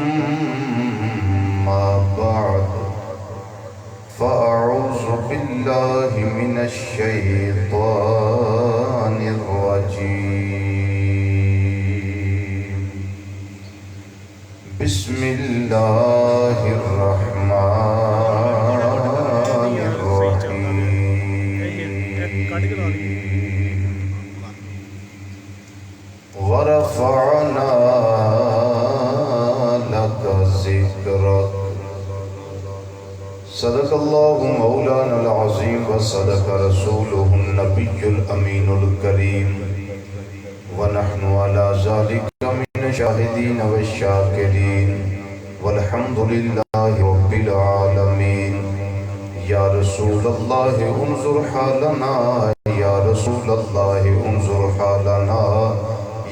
أما بعد فأعوذ بالله من الشيطان الرجيم بسم الله الرحمن الرحيم ورفعنا لك ذكرك صدق الله مولانا العظيم وصدق رسوله النبي الأمين الكريم ونحن على ذلك من الشاهدين والشاكرين والحمد لله رب العالمين يا رسول الله انظر حالنا يا رسول الله انظر حالنا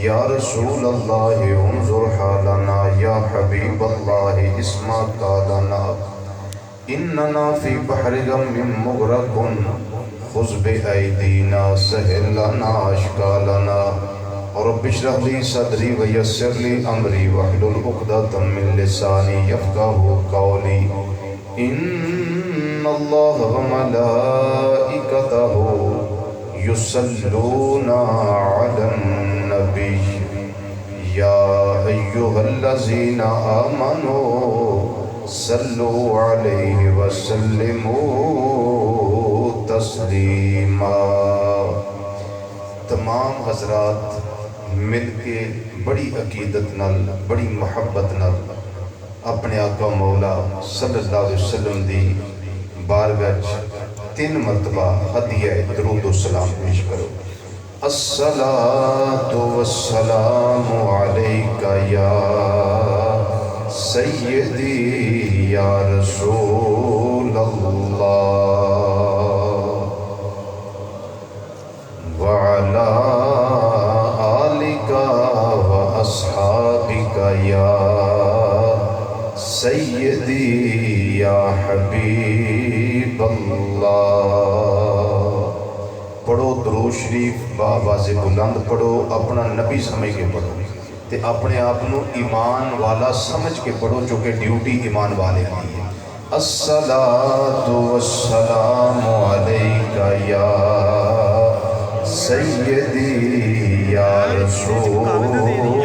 يا رسول الله انظر حالنا يا حبيب الله اسمع قالنا إننا في بحر غم مغرق خذ بأيدينا سهل لنا أشكالنا رب اشرح لي صدري ويسر لي أمري واحلل عقدة من لساني يفقهوا قولي إن الله وملائكته يصلون على النبي يا أيها الذين آمنوا صلوا عليه وسلموا تسلیما۔ تمام حضرات مل کے بڑی عقیدت نال بڑی محبت نال اپنے آقا مولا صلی اللہ علیہ وسلم دی بارگاہ 3 مرتبہ ہدیہ درود و سلام پیش کرو۔ الصلاة والسلام علیکہ یا سیدی یا رسول اللہ وعلا آلک و اصحابک یا سیدی یا حبیب اللہ۔ پڑھو درود شریف بآواز بلند پڑھو، اپنا نبی سمجھ کے پڑھو تے اپنے آپنو ایمان والا سمجھ کے پڑھو، جو کہ ڈیوٹی ایمان والے کی ہے۔ الصلاة والسلام علیکہ یا سیدی یا رسول اللہ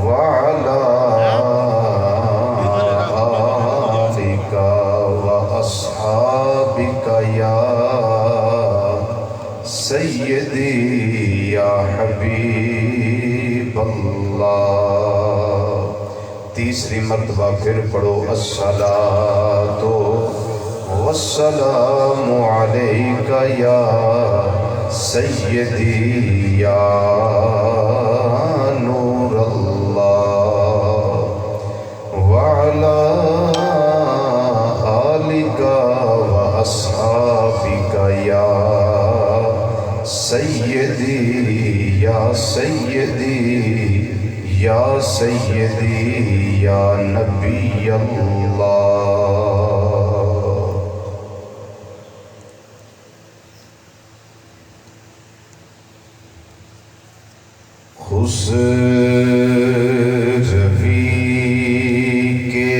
وعلا آلک و اصحابک یا سیدی یا حبیب اللہ۔ تیسری مرتبہ پھر پڑھو الصلاۃ والسلام علیکہ یا سیدی یا نور اللہ وعلا آلک و اصحابک یا سیدی یا سیدی یا سیدی یا نبی اللہ۔ خسروی کے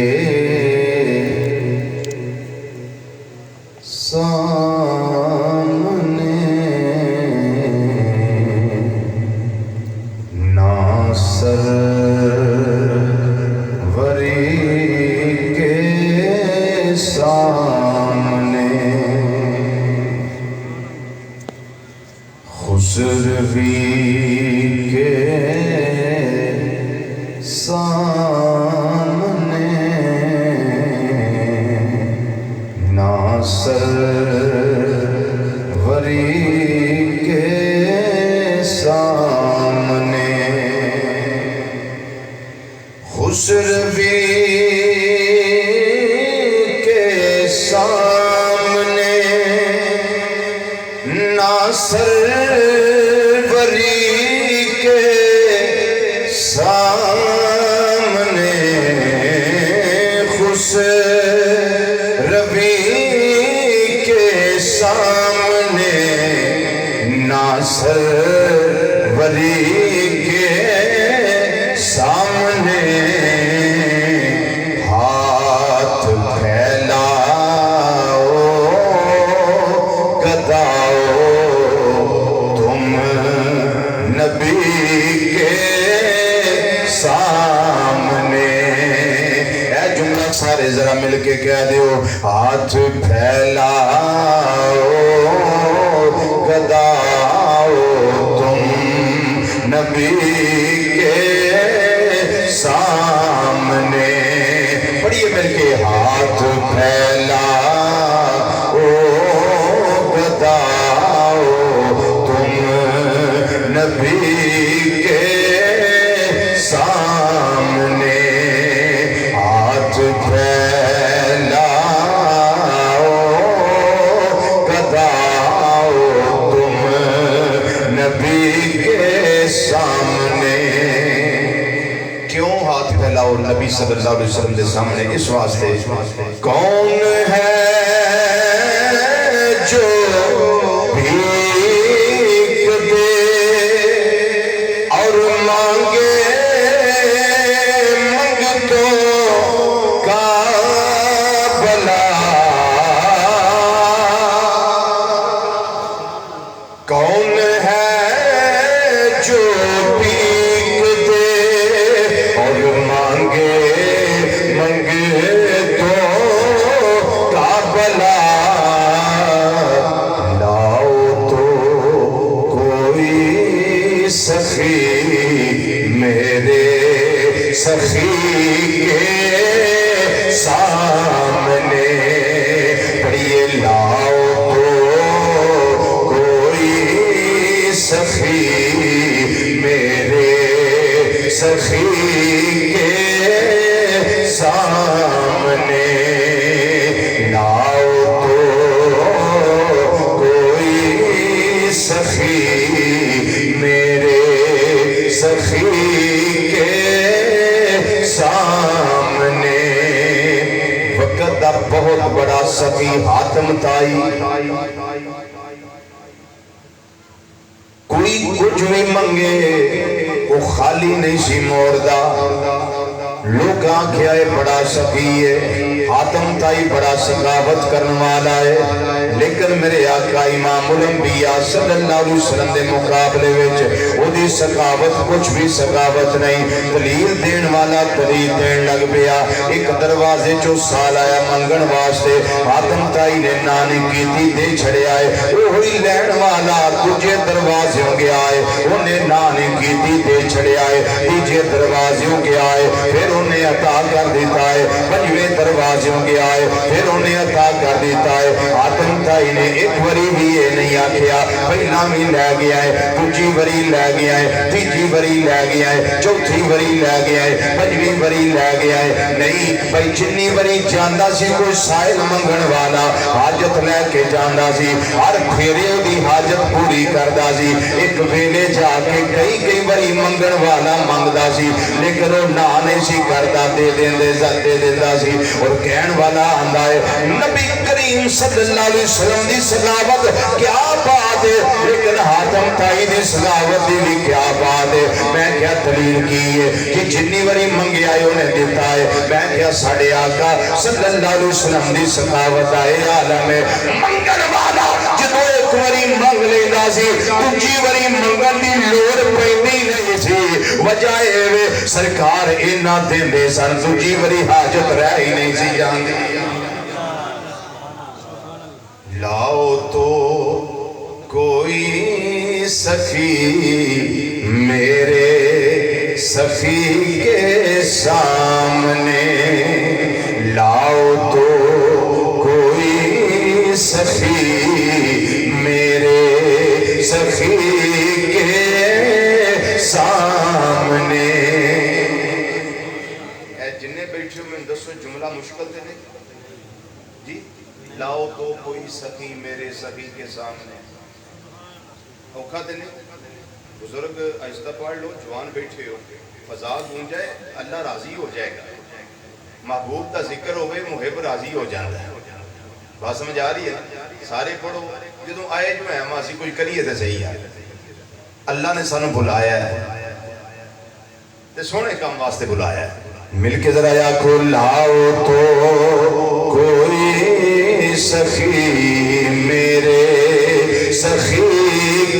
سامنے سروری کے سامنے خسروی کے سامنے سروری کے سامنے خسروی کے سامنے سروری کے سامنے خسروی کے سامنے سروری کے سارے ذرا مل کے کہہ دیو ہاتھ پھیلاؤ گداؤ تم نبی کے سامنے پڑھیے مل کے ہاتھ پھیلاؤ گداؤ تم نبی کے سامنے ہاتھ پھیلاؤ گداؤ تم نبی کے سامنے کیوں ہاتھ پھیلاؤ نبی صلی اللہ علیہ وسلم کے سامنے اس واسطے کون ہے جو بھیک دے اور مانگے منگتوں کا بھلا کون ہے جو بھیک دے اور مانگے منگتوں کا بھلا لاؤ تو کوئی سخی میرے سخی کے سامنے پڑھیے لاؤ تو کوئی سخی میرے سخی کے سامنے لاؤ تو کوئی سخی میرے سخی کے سامنے وقت دا بہت بڑا سخی حاتم تائی کوئی کچھ بھی منگے وہ خالی نہیں سی موردہ لوگ آنکھیں آئے بڑا سخی ہے حاتم تائی بڑا سخاوت کرنے والا ہے لیکن میرے آقا امام الانبیاء صلی اللہ علیہ وسلم دے مقابلے وچ او دی سخاوت کچھ بھی سخاوت نہیں دلیل دین والا دلیل دین لگ پیا ایک دروازے چو سال آیا منگن واسطے حاتم تائی نے نانی کیتی دے چھڑے آئے وہی لین والا تجھے دروازوں کے آئے انہیں نانی کیتی دے چھڑے آئے تیجے دروازوں کے آئے پھر انہیں عطا کر دیتا ہے پنجویں دروازوں کے آئے پھر انہیں عطا کر دیتا ہے حاتم تائی نے ایک وری بھی یہ نہیں آکھیا پہلا بھی لے گیا ہے دوجی وری لے گیا ہے تیجی وری لے گیا ہے چوتھی وری لے گیا ہے پنجویں وری لے گیا ہے نہیں بھائی جنی وری جاندہ سی کوئی سائل منگن والا حاجت لے کے جاندہ سی ہر پھیرے دی حاجت پوری کردہ سی ایک ویلے جا کے کئی وری منگن والا منگدہ سی لیکن وہ نانے سی کردہ دے دیندہ سی اور کہن والا آندہ ہے نبی کریم صلی اللہ علیہ وسلم دی سلاوت کیا بات ہے لیکن حاتم تائی دی سلاوت دی کیا بات ہے میں کیا دلیل کی ہے کہ جنی وری منگی آئے انہیں دیتا ہے میں کیا ساڑھے آقا صلی اللہ علیہ وسلم دی سلاوت آئے عالم ہے منگن والا جدو ایک وری منگ لینا سی تجھی وری منگن دی لوڑ پیدی نہیں سی وجہ ہے سرکار اینا دن دے سن تجھی وری حاجت رہ ہی نہیں سی جان دی لاؤ تو کوئی سخی میرے سخی کے سامنے لاؤ تو کوئی سخی میرے سخی کے سامنے جنہیں بیٹھے میں دسو جملہ مشکل تھے نہیں جی لاؤ تو کوئی سخی میرے سخی کے سامنے اوکھا دے نہیں بزرگ آہستہ پڑھ لو جوان بیٹھے ہو فضا گون جائے اللہ راضی ہو جائے گا محبوب کا ذکر ہوئے محب راضی ہو جاتا ہے بات سمجھ آ رہی ہے سارے پڑھو جدوں آئے جو ہے ماسی کوئی کریے تھے صحیح ہے اللہ نے سانو بلایا ہے تے سونے کام واسطے بلایا ہے مل کے ذرا یا کو لاؤ تو کوئی سخی میرے سخی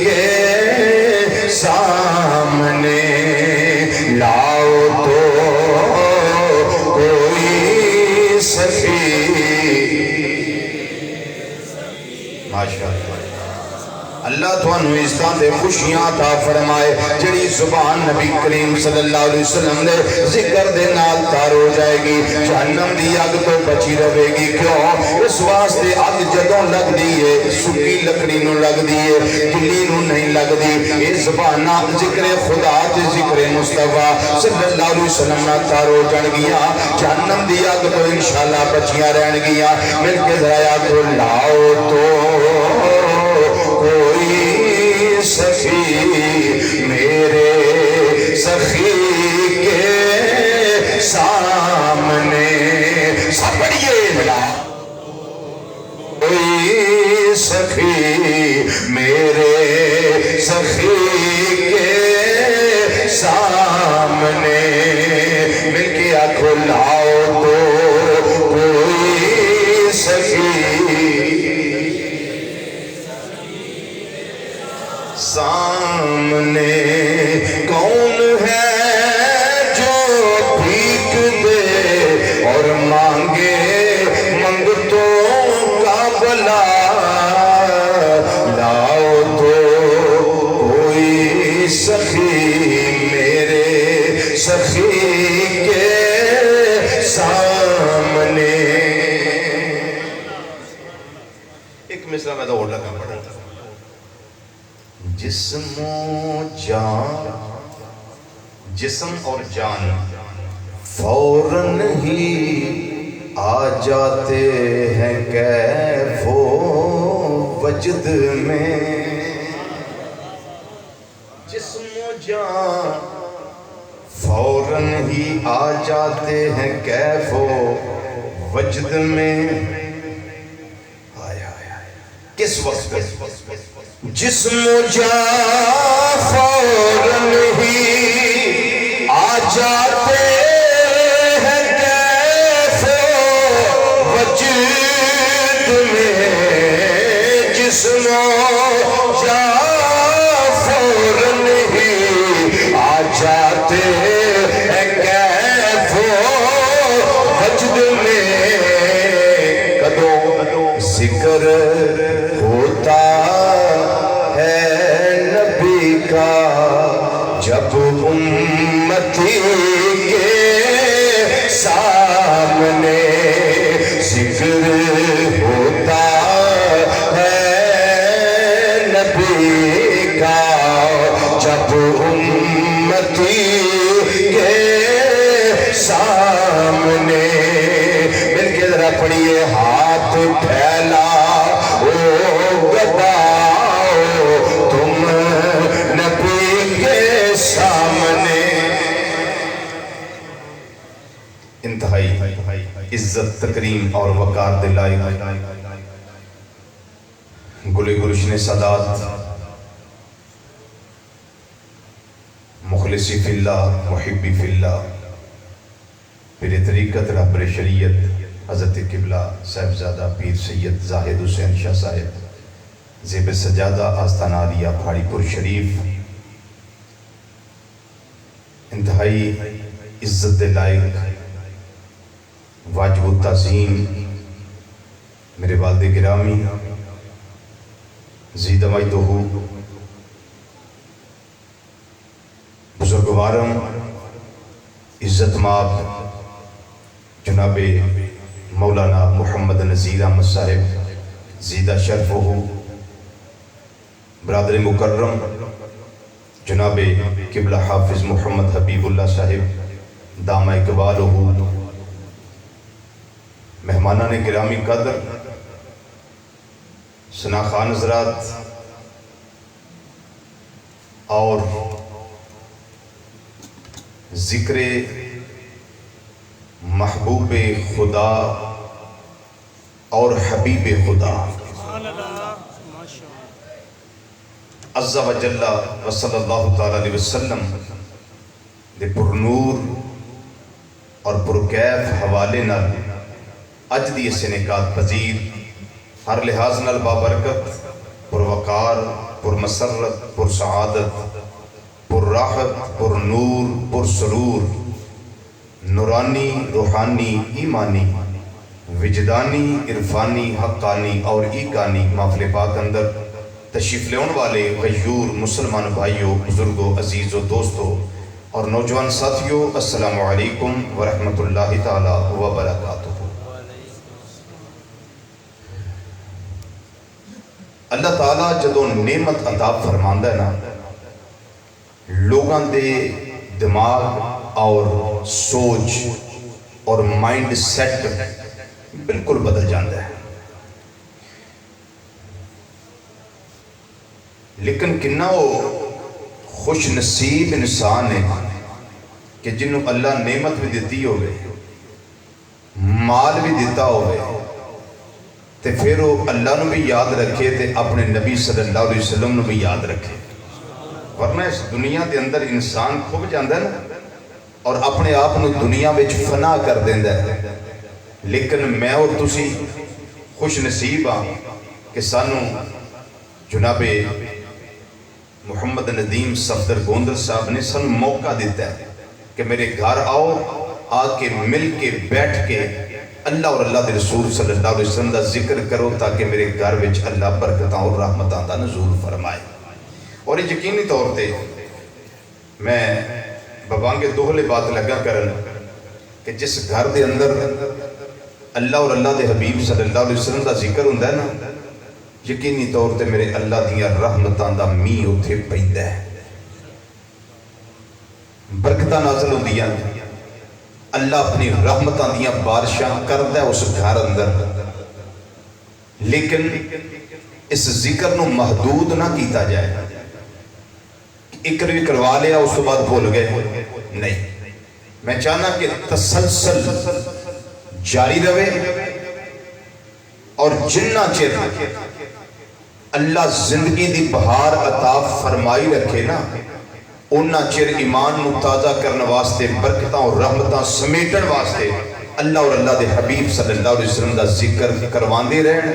کے سامنے لاؤ تو کوئی سخی ماشاءاللہ اللہ تھانو عزتاں دے خوشیاں عطا فرمائے جڑی زبان نبی کریم صلی اللہ علیہ وسلم نے ذکر دے نال تار ہو جائے گی جہنم دی اگ تو بچی رہے گی کیوں اس واسطے اگ جدوں لگ دیئے سکی لکڑی نو لگ دیئے دلی نو نہیں لگ دی اے زبانہ ذکر خدا تے ذکر مصطفیٰ صلی اللہ علیہ وسلم نہ تار ہو جان گیا جہنم دی اگ تو انشاءاللہ بچیاں رہن گیا مل کے ذرا تو لاؤ تو کوئی سخی میرے سخی کے سامنے سب بڑھئے ملا کوئی سخی میرے سخی کے سامنے مل کے آنکھوں لاؤ تو کوئی سخی سامنے کون ہے جو بھیک دے اور مانگے منگتوں کا بلا لاؤ تو کوئی سخی میرے سخی کے سامنے ایک مصرع میں تو اور لگا پڑا جسم و جان جسم اور جان فوراً ہی آ جاتے ہیں کیف و وجد میں جسم و جان فوراً ہی آ جاتے ہیں کیف و وجد میں کس وقت جسم و جان فوراً ہی آ جاتے ہیں کیف و وجد میں جسم و جان فوراً ہی آ جاتے ہیں کیف و وجد میں کدوں ذکر ہوتا جب امتی کے سامنے ذکر ہوتا ہے نبی کا جب امتی کے سامنے مل کے ذرا پڑھیے ہاتھ پھیلا او گداؤ تم نبی کے سامنے انتہائی عزت تکریم اور وقار دلائی گلے گلشن سادات مخلصی فی اللہ محبی فی اللہ پیر طریقت رہبر شریعت حضرت قبلہ صاحبزادہ پیر سید زاہد حسین شاہ صاحب زیب سجادہ آستانہ عالیہ پھاڑی پور شریف انتہائی عزت لائق واجب التعظیم میرے والد گرامی زیدمائی دوہو بزرگوارم عزت ماب جناب مولانا محمد نذیر احمد صاحب زیدہ شرف ہو برادر مکرم جناب قبلہ حافظ محمد حبیب اللہ صاحب دامہ اقبال ہو مہمانان گرامی قدر ثنا خان حضرات اور ذکر محبوب خدا اور حبیب خدا عز و جل و صلی اللہ تعالی علیہ وسلم دے پر نور اور پر کیف حوالے نال اج دی اس نکات پذیر ہر لحاظ نال بابرکت پر وقار پر مسرت پر سعادت پر راحت پر نور پر سرور نورانی روحانی ایمانی وجدانی، عرفانی، حقانی اور ایقانی محفل پاک اندر تشریف لیون والے غیور مسلمان بھائیوں، بزرگوں، عزیزوں، دوستوں اور نوجوان ساتھیوں، السلام علیکم ورحمۃ اللہ تعالی وبرکاتہ۔ اللہ تعالیٰ جدوں نعمت عطا فرماندا ہے نا، لوگاں دے دماغ اور سوچ اور مائنڈ سیٹ بالکل بدل جاتا ہے۔ لیکن کنا وہ خوش نصیب انسان ہے کہ جنہوں اللہ نعمت بھی دیتی ہوئے، مال بھی دیتا ہوئے، تے پھر وہ اللہ نو بھی یاد رکھے تے اپنے نبی صلی اللہ علیہ وسلم نو بھی یاد رکھے۔ ورنہ اس دنیا دے اندر انسان کھب جاندہ ہے نا اور اپنے آپ نو دنیا وچ فنا کر دیندہ ہے۔ لیکن میں اور تسی خوش نصیب ہاں کہ سانو جناب محمد ندیم صفدر گوندر صاحب نے سانو موقع دیتا ہے کہ میرے گھر آؤ، آ کے مل کے بیٹھ کے اللہ اور اللہ دے رسول صلی اللہ علیہ وسلم دا ذکر کرو تاکہ میرے گھر وچ اللہ برکتاں اور رحمتاں دا نزول فرمائے۔ اور یقینی طور تے میں ببانگے دوہلے بات لگا کرن کہ جس گھر دے اندر اللہ اور اللہ دے حبیب صلی اللہ علیہ وسلم دا ذکر ہوندہ ہے نا، یقینی طور تے میرے اللہ دیاں رحمتاں دا می اتھے پیندہ ہے، برکتاں نازل ہوندیاں، اللہ اپنی رحمتاں دیاں بارشاں کردہ ہے اس گھر اندر۔ لیکن اس ذکر نو محدود نہ کیتا جائے، ایک روی کروا لیا اس تو بعد بھول گئے، نہیں، میں چاہنا کہ تسلسل جاری رہے اور جنہ چر اللہ زندگی دی بہار عطا فرمائی رکھے نا، انہ چر ایمان نو تازہ کرنے واسطے، برکتاں اور رحمتاں سمیٹن واسطے اللہ اور اللہ دے حبیب صلی اللہ علیہ وسلم دا ذکر کرواندے رہن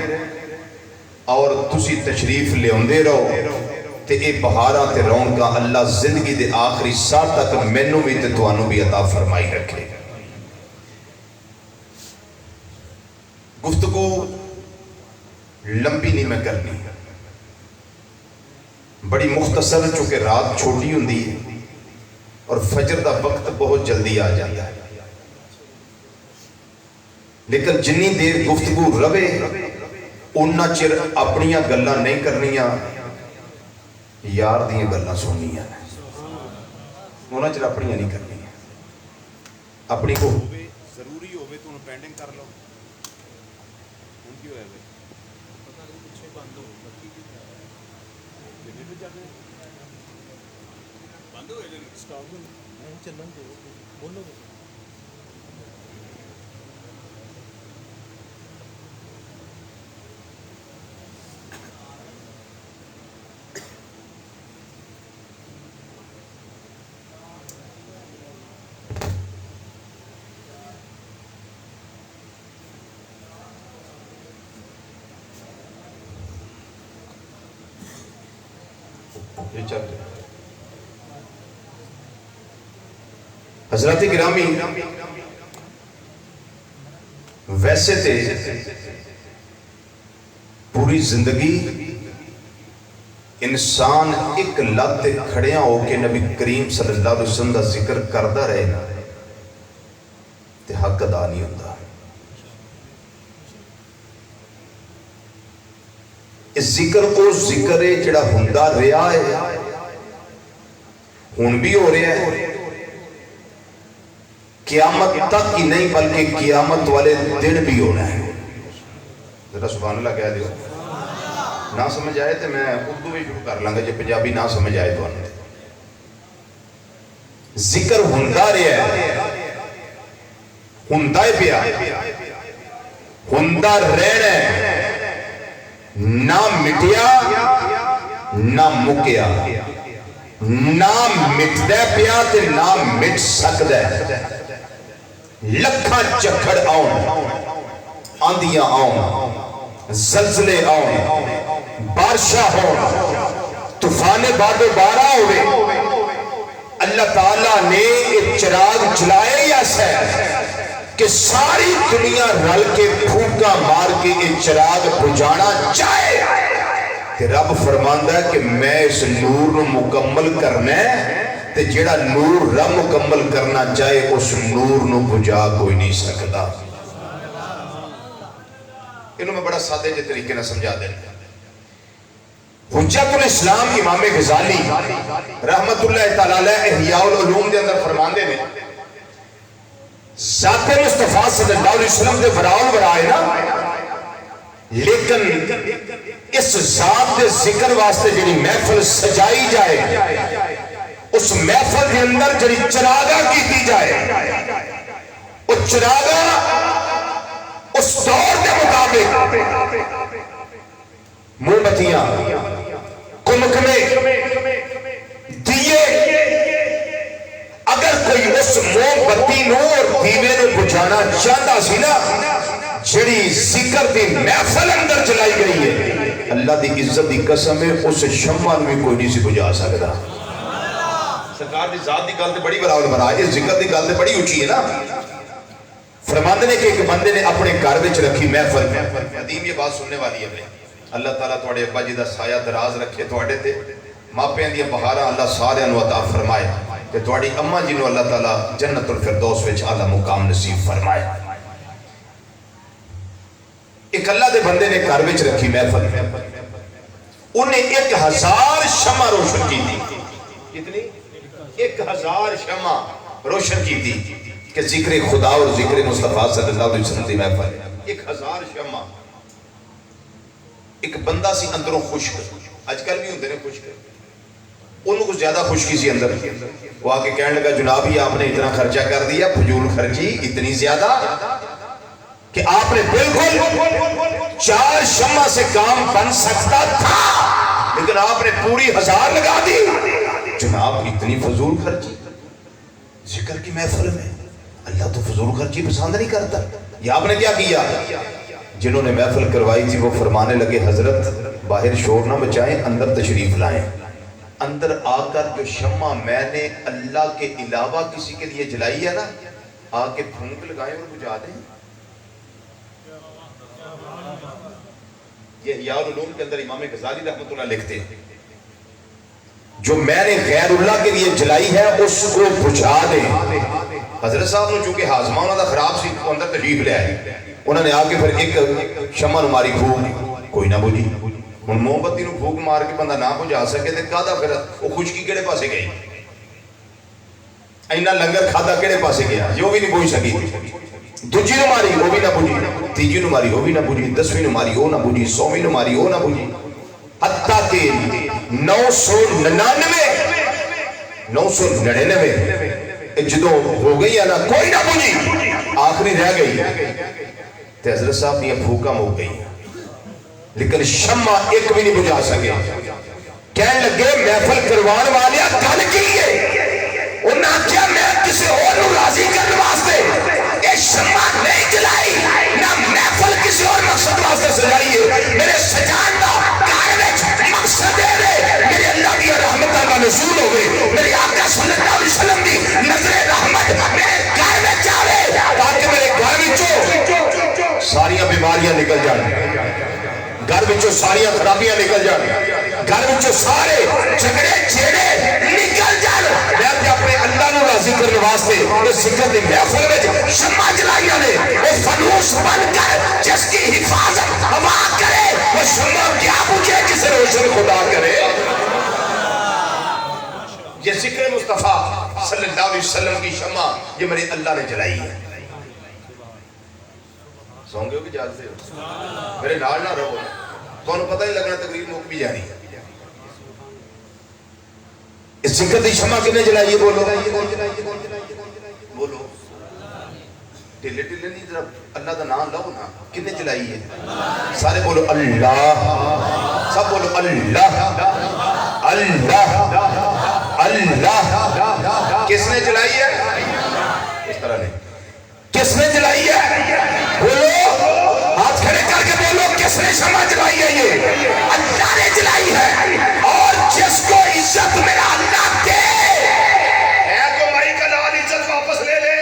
اور تسی تشریف لے ہوندے رہو تے اے بہاراں تے رونقاں اللہ زندگی دے آخری ساہ تک مینوں بھی تے توانوں بھی عطا فرمائی رکھے۔ گفتگو لمبی نہیں میں کرنی، بڑی مختصر، چونکہ رات چھوٹی ہوندی ہے اور فجر دا وقت بہت جلدی آ جاتا ہے، لیکن جنی دیر گفتگو روے انہا چر اپنیاں گلاں نہیں کرنیاں، یار دیاں گلاں سننیاں، انہا چر اپنیاں نہیں کرنیاں، اپنی کو ضروری ہوئے تو انہوں پینڈنگ کر لو۔ ان کی ہوئے ہوئے پتہ نہیں کچھ بند ہو بند ہوئے جن سٹاپ میں چلن دو بولو گے۔ حضرات گرامی، ویسے تھے پوری زندگی انسان ایک لت کھڑیاں ہو کے نبی کریم صلی اللہ علیہ وسلم دا ذکر کردہ رہے نا تے حق ادا نہیں ہوتا۔ اس ذکر کو ذکر جڑا ہندہ رہا ہے، ہن بھی ہو رہا ہے، قیامت تک ہی نہیں بلکہ قیامت والے دن بھی ہونا ہے۔ ذرا سبحان اللہ کہہ دیو۔ نہ سمجھ آئے تو میں اردو بھی شروع کر لوں گا، جب پنجابی نہ سمجھ آئے تو آنے ذکر ہندہ رہا ہے، ہندہ پیا، ہندہ رہنا ہے، نہ مٹیا نہ مکیا، نہ مٹدہ پیا تے نہ مٹ سکدہ، لکھاں چکھڑ آؤں، آندیاں آؤں، زلزلے آؤں، بارشاں ہوں، طوفان باد و بارہ ہوئے، اللہ تعالیٰ نے ایک چراغ جلائے ہی ایسا ہے کہ ساری دنیا رل کے پھونکا مار کے یہ چراغ بجھانا چاہے کہ رب فرماندا ہے کہ میں اس نور نو مکمل کرنا ہے تے جڑا نور رب مکمل کرنا چاہے اس نور نو بجھا کوئی نہیں سکتا. انہوں میں بڑا سادے جے طریقے نہ سمجھا دیں. حجت الاسلام امام غزالی رحمت اللہ تعالی علیہ احیاء العلوم دے اندر فرماندے نے ذات مصطفیٰ صلی اللہ علیہ وسلم دے براؤن برائے نا لیکن اس ذات دے ذکر واسطے جنی محفل سجائی جائے اس محفل کے اندر جنی چراغا کی جائے وہ چراغا اس دور کے مطابق موم بتیاں کمکمے دیئے اگر کوئی اس موم بتی نو اور دیوے نو بجھانا چاہتا سی نا جڑی ذکر دی محفل اندر چلائی گئی ہے اللہ دی عزت دی قسم ہے اس شمع میں کوئی نہیں سی بجھا سکتا. سرکار دی ذات دی گل تے بڑی براول برا ہے اس ذکر دی گل تے بڑی اونچی ہے نا. فرماندے نے کہ ایک بندے نے اپنے گھر وچ رکھی محفل قدیم یہ بات سننے والی ہے. اللہ تعالیٰ تواڈے ابا جی دا سایہ دراز رکھے تواڈے تے ماپیاں دی بہاراں اللہ سارے نو عطا فرمائے کہ تواڈی اماں جی نو اللہ تعالیٰ جنت الفردوس وچ اعلی مقام نصیب فرمائے. ایک اللہ دے بندے نے گھر وچ رکھی محفل انہیں 1000 شمع روشن کی تھی. کتنی 1000 شمع روشن کی تھی کہ ذکر خدا اور ذکر مصطفیٰ صلی اللہ علیہ وسلم دی محفل 1000 شمع. ایک بندہ سی اندروں خشک آج کل بھی ہوندے نے خشک انہوں کو زیادہ خشکی سی اندر وہ آکے کہنے لگا جناب ہی آپ نے اتنا خرچہ کر دیا فضول خرچی اتنی زیادہ کہ آپ نے بالکل 4 شمع سے کام بن سکتا تھا لیکن آپ نے پوری 1000 لگا دی. جناب اتنی فضول خرچی ذکر کی محفل میں اللہ تو فضول خرچی پسند نہیں کرتا. یہ آپ نے کیا کیا؟ جنہوں نے محفل کروائی تھی وہ فرمانے لگے حضرت باہر شور نہ بچائیں اندر تشریف لائیں. اندر آ کر جو شمع میں نے اللہ کے علاوہ کسی کے لیے جلائی ہے نا آ کے پھونک لگائیں اور بجھا دیں. یہ احیاء العلوم کے اندر امام غزالی رحمت اللہ لکھتے ہیں جو میں نے غیر اللہ کے لیے جلائی ہے اس کو بجھا دیں. حضرت صاحب نے چونکہ ہاضمہ انہوں نے خراب سی اندر تشریف لے آئے انہوں نے آکے پھر ایک شمع ماری پھوک کوئی نہ بجھی. ہن موم بتی نو پھوک مار کے بندہ نہ بجھا سکے تے کادا پھر وہ خشکی کیڑے پاسے گئی اینا لنگر کھادا کیڑے پاسے گیا جو بھی نہیں بجھ سکی. دوجی نو ماری وہ بھی نہ بجھی تیجی نو ماری وہ بھی نہ بجھی 10ویں نو ماری وہ نہ بجھی 100ویں نو ماری وہ نہ بجھی حتیٰ کہ 999 جدو ہو گئی ہے نا کوئی نہ بجھی آخری رہ گئی تے حضرت صاحب یہ پھوکم ہو گئی لیکن شمع ایک بھی نہیں بجھا سکے. کہنے لگے محفل کروان والے گل کی ہے انہاں کیا میں کسی اور راضی کرنے واسطے یہ شمع نہیں جلائی نہ محفل کسی اور مقصد واسطے سجائی ہے. میرے سجان دا کار مقصد ہے میرے اللہ کی رحمت کا نزول ہوئے میرے آقا صلی اللہ علیہ وسلم دی نظر رحمت میرے گھر میں جاوے تاکہ میرے گھر میں ساریاں بیماریاں نکل جائیں گھر میں ساریاں خرابیاں نکل جائیں گھر میں سارے جھگڑے چھیڑے نکل جائیں. میں اپنے اللہ نو راضی کرنے واسطے اس ذکر دی محفل میں شمع جلائیاں نے وہ فنوس بن کر جس کی حفاظت ہوا کرے وہ شمع کیا بجھے کسے روشن خدا کرے. یہ ذکر مصطفیٰ صلی اللہ علیہ وسلم کی شمع یہ میرے اللہ نے جلائی ہے. سونگے ہو کہ جاگتے ہو میرے نال نہ رہو تو انہوں پتہ ہی لگنا تقریر موک بھی جانی ہے. اس ذکر دی شمع کنے جلائی ہے بولو بولو ٹھلے ٹھلے نہیں ذرا اللہ دا نام لو نا کنے جلائی ہے سارے بولو اللہ سب بولو اللہ اللہ اللہ. کس نے جلائی ہے اس طرح نہیں کس نے جلائی ہے بولو ہاتھ کھڑے کر کے بولو کس نے شمع جلائی ہے یہ اللہ نے جلائی ہے. اور جس کو عزت میرا اللہ دے ہے تو مائی کا لال عزت واپس لے لے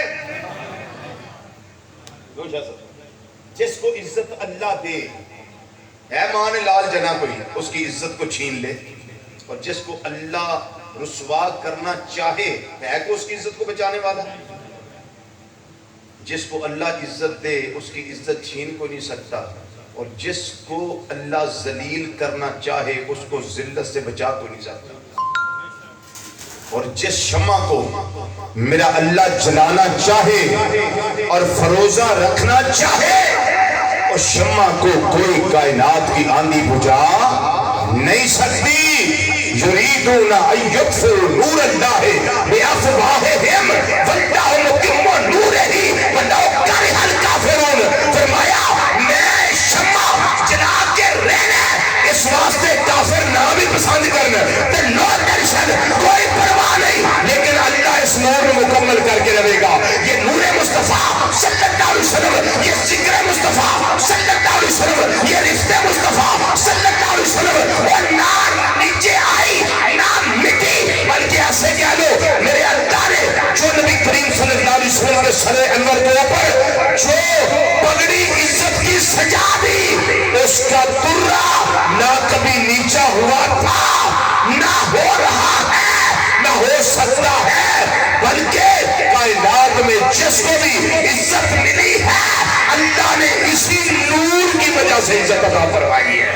دے. ہے ماں نے لال جنا کوئی اس کی عزت کو چھین لے, اور جس کو اللہ رسوا کرنا چاہے ہے کہ اس کی عزت کو بچانے والا. جس کو اللہ عزت دے اس کی عزت چھین کو نہیں سکتا, اور جس کو اللہ ذلیل کرنا چاہے اس کو ذلت سے بچا کو نہیں سکتا. اور جس شمع کو میرا اللہ جلانا چاہے اور فروزہ رکھنا چاہے اس شمع کو کوئی کائنات کی آندھی بجھا نہیں سکتی. یریدون ان یطفئوا نور اللہ بافواہہم واللہ متم نورہ ولو کرہ الکافرون. فرمایا میں شمع جلا کے رہنا اس واسطے کافر نہ بھی پسند کرنا تے نو ٹینشن کوئی پرواہ نہیں, لیکن اللہ اس نور میں مکمل کر کے رہے گا. یہ نور مصطفیٰ صلی اللہ علیہ وسلم, یہ ذکر مصطفیٰ صلی اللہ علیہ وسلم, یہ رشتے مصطفیٰ صلی اللہ علیہ وسلم, اور نہ نیچے آئی نہ مٹی, بلکہ ایسے کہہ لو میرے اللہ نے جو نبی کریم صلی اللہ علیہ وسلم کے سر انور کے اوپر جو پگڑی عزت کی سجا دی اس کا درہ نہ کبھی نیچا ہوا تھا نہ ہو رہا ہے نہ ہو سکتا ہے, بلکہ کائنات میں جس کو بھی عزت ملی ہے اللہ نے اسی نور کی وجہ سے عزت عطا فرمائی ہے.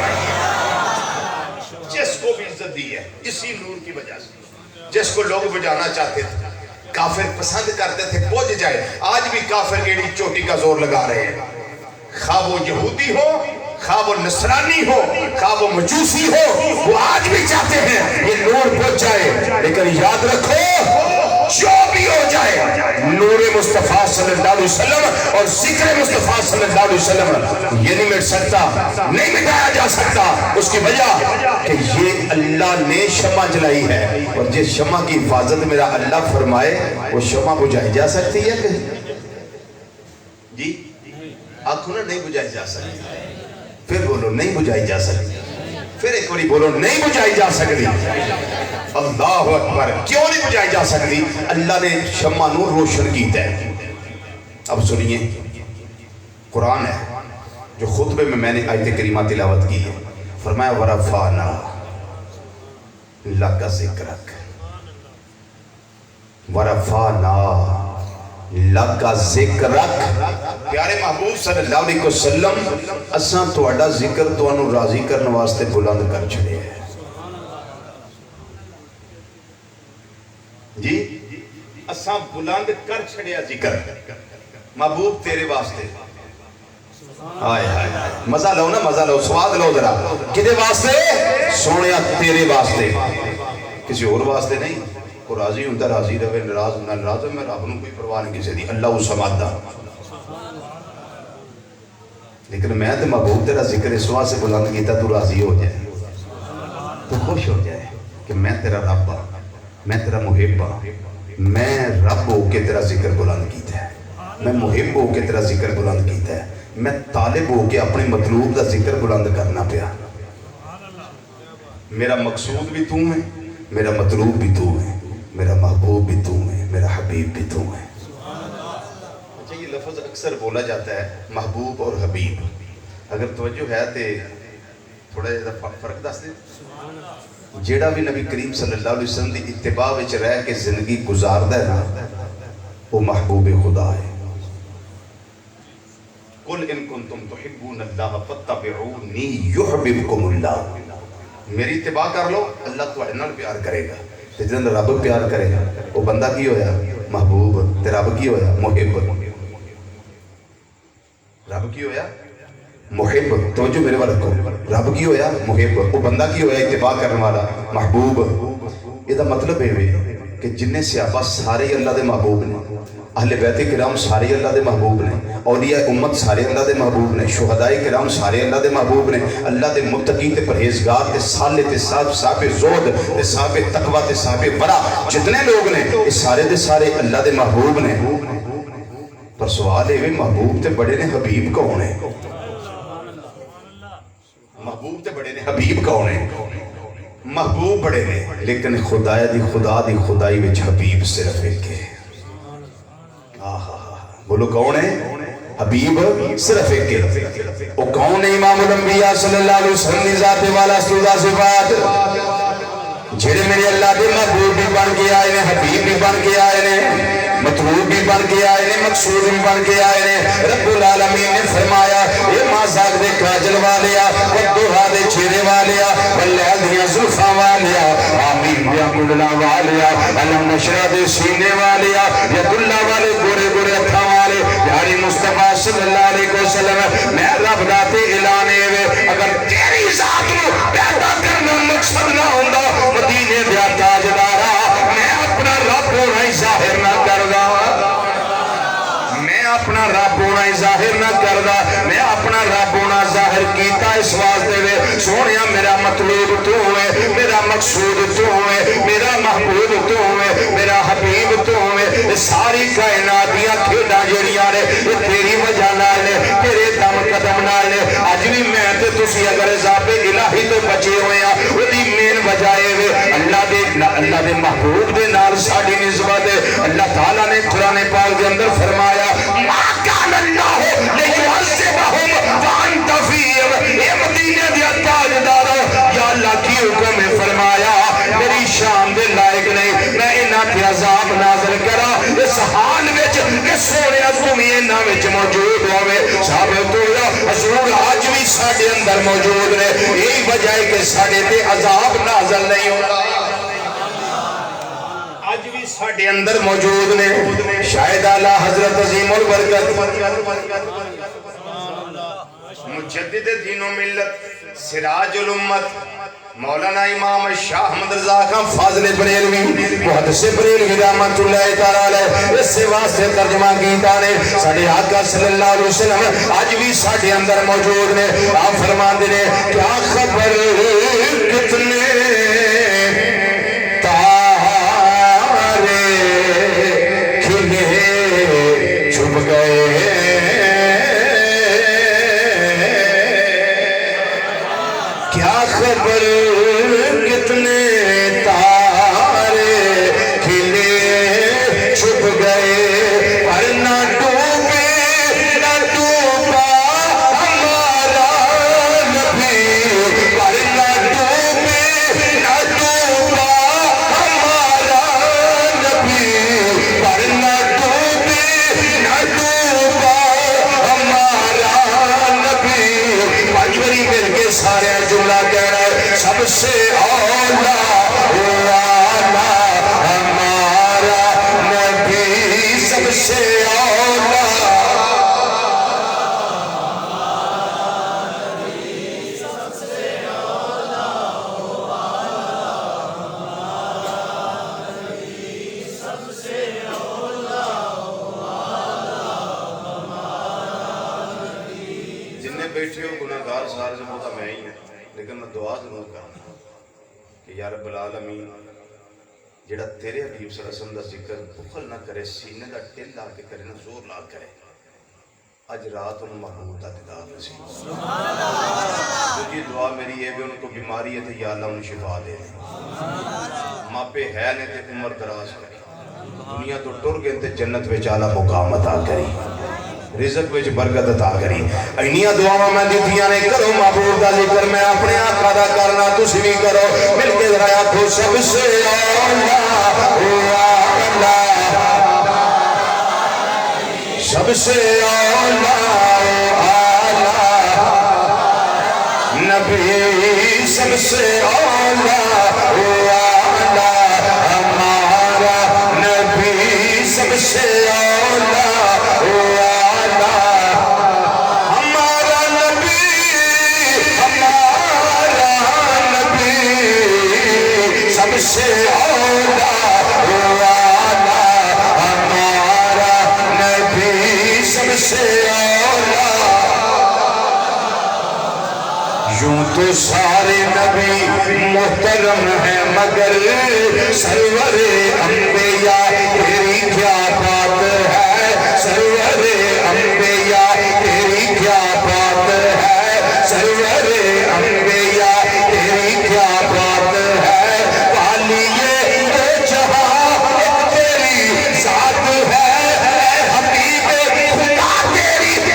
جس کو بھی عزت دی ہے اسی نور کی وجہ سے. جس کو لوگ بجانا چاہتے تھے کافر پسند کرتے تھے بجھ جائے. آج بھی کافر ایڑی چوٹی کا زور لگا رہے ہیں, خواہ وہ یہودی ہو خواہ وہ نصرانی ہو خواہ وہ مجوسی ہو, وہ آج بھی چاہتے ہیں یہ نور بجھ جائے. لیکن یاد رکھو جو بھی ہو جائے نور مصطفیٰ صلی اللہ علیہ وسلم اور ذکر مصطفیٰ صلی اللہ علیہ وسلم یہ نہیں مٹ سکتا, نہیں مٹایا جا سکتا. اس کی وجہ کہ یہ اللہ نے شمع جلائی ہے, اور جس شمع کی حفاظت میرا اللہ فرمائے وہ شمع بجھائی جا سکتی ہے کہ جی آنکھوں نے نہیں بجھائی جا سکتی. پھر بولو نہیں بجھائی جا سکتی. پھر ایک باری بولو نہیں بجھائی جا سکتی. اللہ اکبر. کیوں نہیں بجھائی جا سکتی؟ اللہ نے شمع نور روشن کیتا ہے. اب سنیے قرآن ہے جو خطبے میں نے آیت کریمہ تلاوت کی ہے. فرمایا ورفعنا لک ذکرک, ورفعنا لک ذکرک. پیارے محبوب صلی اللہ علیہ وسلم اساں تہاڈا ذکر تانوں راضی کرنے واسطے بلند کر چھڑے ہیں. جی اساں بلند کر چھڑیا ذکر محبوب تیرے واسطے. آئے آئے مزہ لو نا, مزہ لو, سواد لو ذرا. کدے واسطے؟ سونیا تیرے واسطے, کسی اور واسطے نہیں. کو راضی ہوں راضی رہے, ناراض نہ ناراض. میں رب نو کوئی پرواہ نہیں کسی دی, اللہ اس سمادہ. لیکن میں تے محبوب تیرا ذکر اس واسطے بلند کیتا تو راضی ہو جائے, تو خوش ہو جائے کہ میں تیرا رب ہاں, میں تیرا محب ہاں. میں رب ہو کے تیرا ذکر بلند کیتا ہے, میں محب ہو کے تیرا ذکر بلند کیتا ہے, میں طالب ہو کے اپنے مطلوب کا ذکر بلند کرنا پیا. میرا مقصود بھی تو ہے, میرا مطلوب بھی تو ہے, میرا محبوب بھی تو ہے, میرا حبیب بھی تو ہے. اچھا یہ لفظ اکثر بولا جاتا ہے محبوب اور حبیب. اگر توجہ ہے تو تھوڑا جا فرق دس دیں. جیڑا بھی نبی کریم صلی اللہ علیہ وسلم دی اتباع وچ رہ کے زندگی گزاردا ہے نا وہ محبوب خدا ہے. قل ان کنتم تحبون اللہ فاتبعونی یحببکم اللہ. میری اتباع کر لو اللہ تواڈے نال پیار کرے گا. تے جن رب پیار کرے گا وہ بندہ کی ہویا محبوب, تے رب کی ہویا محب. رب کی ہویا محب. توجہ میرے والا کو, رب کی ہویا محب, وہ بندہ کی ہویا اتباع کرنے والا محبوب. یہ دا مطلب ہے کہ جنہیں صحابہ سارے اللہ دے محبوب نے, اہل بیت کرام سارے اللہ دے محبوب نے, اولیاء امت سارے اللہ دے محبوب نے, شہداء کرام سارے اللہ دے محبوب نے, اللہ دے متقی تے پرہیزگار تے صالح تے صاحب زہد تے صاحب تقوی تے صاحب ورع جتنے لوگ نے یہ سارے دے سارے اللہ دے محبوب نے. پر سوال ہے محبوب تے بڑے نے, حبیب کون ہے؟ محبوب تے بڑے نے, حبیب کون ہے؟ محبوب بڑے نے, لیکن خدا دی خدائی وچ حبیب صرف ایک ہے. بولو کون ہے؟ حبیب صرف ایک ہے وہ کون ہے امام الانبیاء صلی اللہ علیہ وسلم دی ذات والا استودا صفات جڑے میرے اللہ دے محبوب بھی بن کے آئے نے حبیب بھی بن کے آئے نے مطلوب بھی بن کے آئے نے مقصود بھی بن کے آئے نے رب العالمین نے فرمایا اے مازاق دے کاجل والیا والدوحا دے چہرے والیا واللیل دیاں زلفاں والیا آمین دیاں کلنا والیا علم نشرہ دے سینے والیا ید اللہ والے گورے گورے اتھا والے پیاری مصطفیٰ صلی اللہ علیہ وسلم میں رب داتے اعلانے وے اگر تیری ذات نو پیدا کرنا مقصد نہ ہوندہ مدینے دیا تاجدارا میں اپنا رب ہونا ہی ظاہر نہ کردہ میں اپنا رب ہونا ہی ظاہر نہ کردہ میں اپنا رب ہونا ظاہر کیتا اس واسطے وے سونیا میرا مطلوب تو ہوئے میرا مقصود تو ہوئے میرا محبوب تو ہوئے میرا حبیب تو ہوئے ساری کائنات دیا کھیڑا جڑیاں نے تیری وجہ نالے تیرے دم قدم نالے آج بھی میں تے تسی اگر عذاب الہی تو بچے ہوئے ہیں وہ دی مین وجائے وے اللہ دے محبوب دے نال ساڑی نسبت اللہ تعالیٰ نے قرآن پاک دے اندر فرمایا ما کان اللہ لیعذبہم وانت فیہم اے مدینہ دیا تاجدارو یا اللہ کی حکم ہے فرمایا میری شان دے لائق نہیں میں انہاں تے عذاب نازل کرا اس حال وچ کہ سونے ازمی انہاں وچ موجود ہوئے ثابت ہویا حضور آج بھی ساڑے اندر موجود رہے یہی وجہ ہے کہ ساڑے تے عذاب نازل نہیں ہوتا آج بھی ساڑے اندر موجود نے شاہد اللہ حضرت عظیم البرکت مجدد دین و ملت سراج الامت مولانا امام شاہ احمد رضا خان فاضل بریلوی محدث بریلوی رحمت اللہ تعالی اس سے واسطے ترجمہ کیتا نے ساڑھے آقا صلی اللہ علیہ وسلم آج بھی ساڑھے اندر موجود نے آپ فرمان دے نے کیا خبر کتنے تارے کھلے چھپ گئے کیا خبر کتنے تارے کھلے چھپ گئے پر نہ ڈوبے نہ ڈوبا ہمارا نبی پر نہ ڈوبے نہ ڈوبا ہمارا نبی پر نہ ڈوبے نہ ڈوبا ہمارا نبی پانچویں مل کے سارے جملہ کہہ رہا ہے سب سے اولا ہمارا نبی سب سے اولا جنہیں بیٹھے ہو گناہگار سارے سے ہوتا میں ہی ہیں لیکن میں دعا ضرور کرنا کہ یا رب العالمین جڑا تیرے حبیب صلی اللہ علیہ وسلم دا ذکر بخل نہ کرے سینے دا ٹل لا کے کرے نہ زور لا کرے اج رات ان محمود دا دیدار نصیب یہ دعا میری ہے بھی ان کو بیماری ہے تو یا اللہ انہیں شفا دے دے ماں پہ ہے نے تے عمر دراز کرے دنیا تو ٹر گئے تے جنت وچ اعلیٰ مقام عطا کری رزق وچ برکت عطا کری اینیاں دعاواں میں دیتیاں نے کرو محبوب دا ذکر میں اپنے آقا دا کرنا تسی بھی کرو مل کے ذرا آکھو سب سے اولا سب سے اولا نبی سب سے اولا ہمارا نبی سب سے اولا سب سے اولا ہمارا نبی سب سے اولا یوں تو سارے نبی محترم ہیں مگر سرور انبیاء تیری کیا بات ہے سرور انبیاء تیری کیا بات ہے سرور انبیاء تیری کیا بات ہے تیری ذات ہے حبیب خدا تیری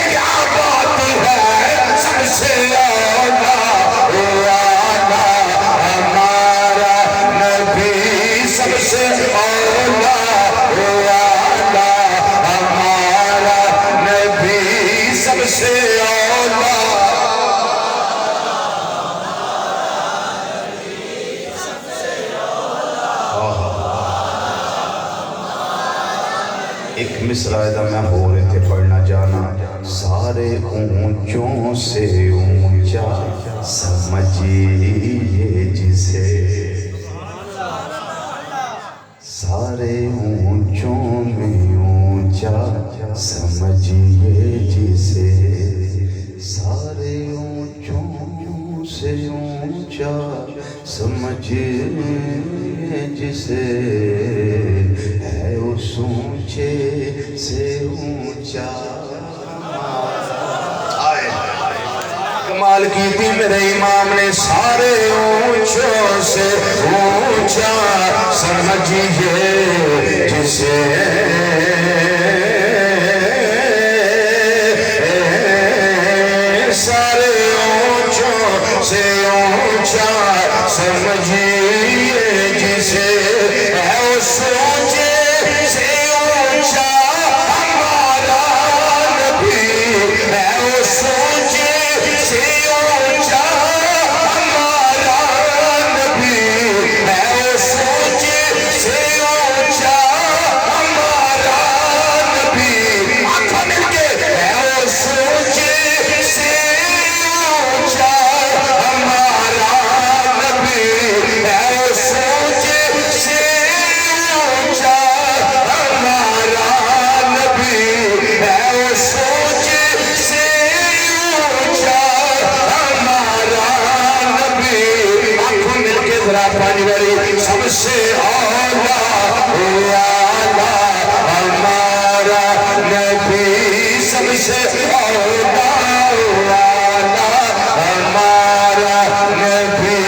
مصرع دا میں ہو رہے تھے پڑھنا جانا. سارے اونچوں سے اونچا سمجھیے جسے, سارے اونچوں میں اونچا سمجھیے جسے, سارے اونچوں سے اونچا سمجھیے جسے, ہے اس اونچے سے اونچا. کمال کی تھی میرے امام نے, سارے اونچوں سے اونچا سمجھیے جسے, سارے اونچوں سے اونچا سمجھیے جسے, ہے اس اونچے سے اونچا ہمارا نبی, ہے اس اونچے سے اونچا ہمارا نبی, ہے اس اونچے سے اونچا ہمارا نبی. آنکھوں مل کے, ہے اس اونچے سے اونچا ہمارا نبی, ہے اس اونچے سے اونچا ہمارا نبی, ہے اس اونچے سے اونچا ہمارا نبی. آنکھوں مل کے ذرا پانی بری, سب سے اولا اعلیٰ ہمارا نبی, سب سے اولا اعلیٰ ہمارا نبی,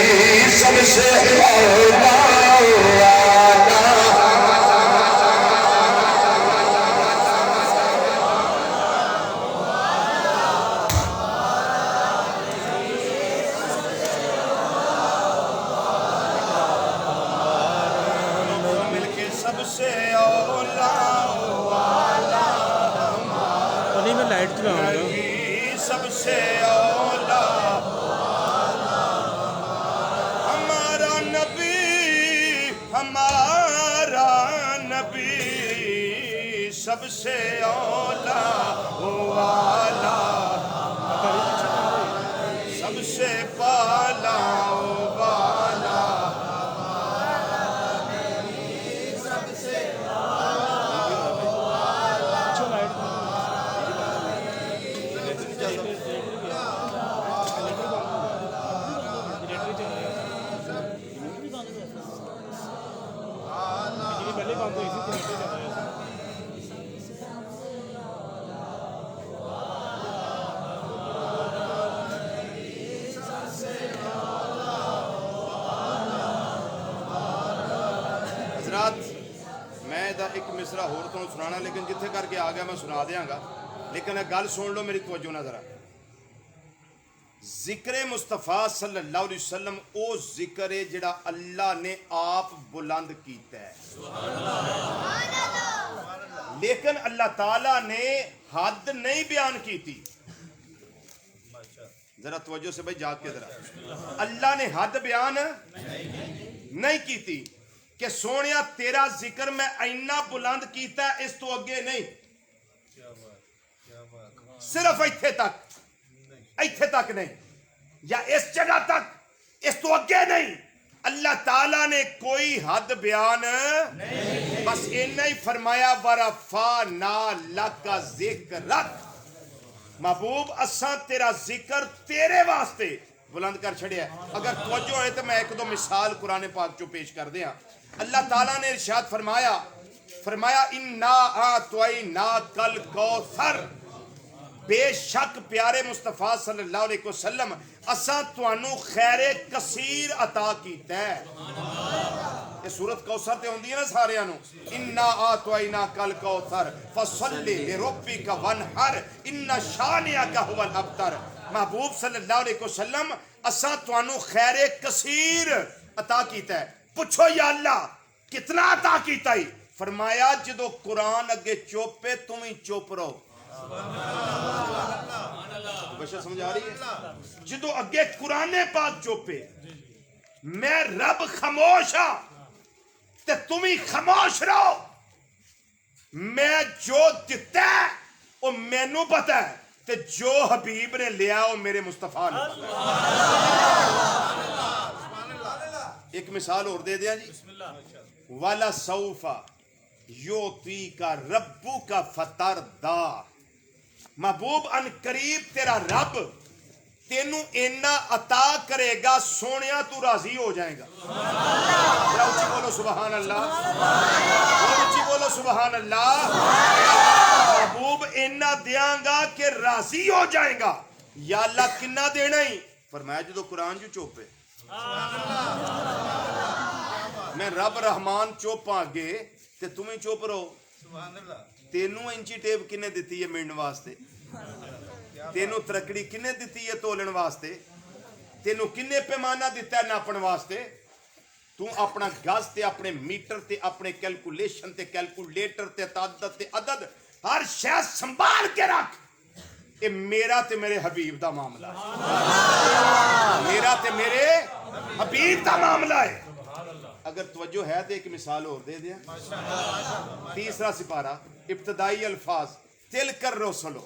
سب سے اولا اعلیٰ. مل کے سب سے اولا نہیں میں لائٹ چلاؤں گا. نبی, سب سے اولا ہمارا نبی, ہمارا نبی, سب سے اولا والا, سب سے پالا والا, پہلے بند ہوئی تھی حضرات میں دا ایک مصرع ہور تو سنانا, لیکن جتھے کر کے آ گیا میں سنا دیاں گا, لیکن ایک گل سن لو میری توجہ نہ ذرا. ذکر مصطفیٰ صلی اللہ علیہ وسلم او ذکر ہے جڑا اللہ نے آپ بلند کیتا ہے, لیکن اللہ تعالیٰ نے حد نہیں بیان کی تھی. ذرا توجہ سے بھائی جاگ کے ذرا, اللہ نے حد بیان نہیں کی تھی کہ سونیا تیرا ذکر میں اینا بلند کیتا ہے, اس تو اگے نہیں, صرف ایتھے تک نہیں, یا اس جگہ تک, اس تو اگے نہیں. اللہ تعالیٰ نے کوئی حد بیان نہیں, بس اینا ہی فرمایا وَرَفَعْنَا لَكَ ذِكْرَكَ, محبوب اساں تیرا ذکر تیرے واسطے بلند کر چھڑیا ہے. اگر توجہ ہے تو میں ایک دو مثال قرآن پاک جو پیش کر دیا. اللہ تعالیٰ نے ارشاد فرمایا اِنَّا أَعْطَيْنَاكَ الْكَوْثَرَ, بے شک پیارے مصطفیٰ صلی اللہ علیہ وسلم اساں توانوں خیر کثیر عطا کیتا ہے. یہ سورت کوثر تے ہوندی ہے نا ساریاں نو, اِنَّا أَعْطَيْنَاكَ الْكَوْثَرَ فَصَلِّ لِرَبِّكَ وَانْحَرْ إِنَّ شَانِئَكَ هُوَ الْأَبْتَرُ. محبوب صلی اللہ علیہ وسلم اساں توانوں خیر کثیر عطا کیتا ہے. پوچھو یا اللہ کتنا عطا کیتا ہی؟ فرمایا جدو قرآن اگے چوپے تم ہی چوپ رہو. بشا سمجھ آ رہی ہے؟ جدو اگے قرآن پاک چوپے, میں رب خاموش ہاں تے تم ہی خاموش رہو. میں جو دتا ہے وہ مینوں پتا ہے تے جو حبیب نے لیا وہ میرے مصطفیٰ نے ایک مثال اور دے دیا جی والا سوفا یوتی کا ربو کا فتردا محبوب ان قریب تیرا رب تینوں اینا عطا کرے گا سونیا تو راضی ہو جائے گا ذرا اونچی بولو سبحان اللہ اونچی بولو سبحان اللہ محبوب اینا دیاں گا کہ راضی ہو جائے گا یا اللہ کنا دینا ہی فرمایا جدو قرآن جو چوپے میں رب رحمان چوپاں گے تے تمہیں چوپ رہو تینوں انچی ٹیپ کنے دیتی ہے منڈ واسطے تینوں ترکڑی کنے دیتی ہے تولن واسطے تینوں کنے پیمانہ دیتا ہے ناپن واسطے تو اپنا گز تے اپنے میٹر تے اپنے کیلکولیشن تے کیلکولیٹر تے تعدد تے عدد ہر شے سنبھال کے رکھ یہ میرا تے میرے حبیب دا معاملہ ہے میرا تے میرے حبیب دا معاملہ ہے اگر توجہ ہے تو ایک مثال اور دے دیا تیسرا سپارہ ابتدائی الفاظ تلک الرسل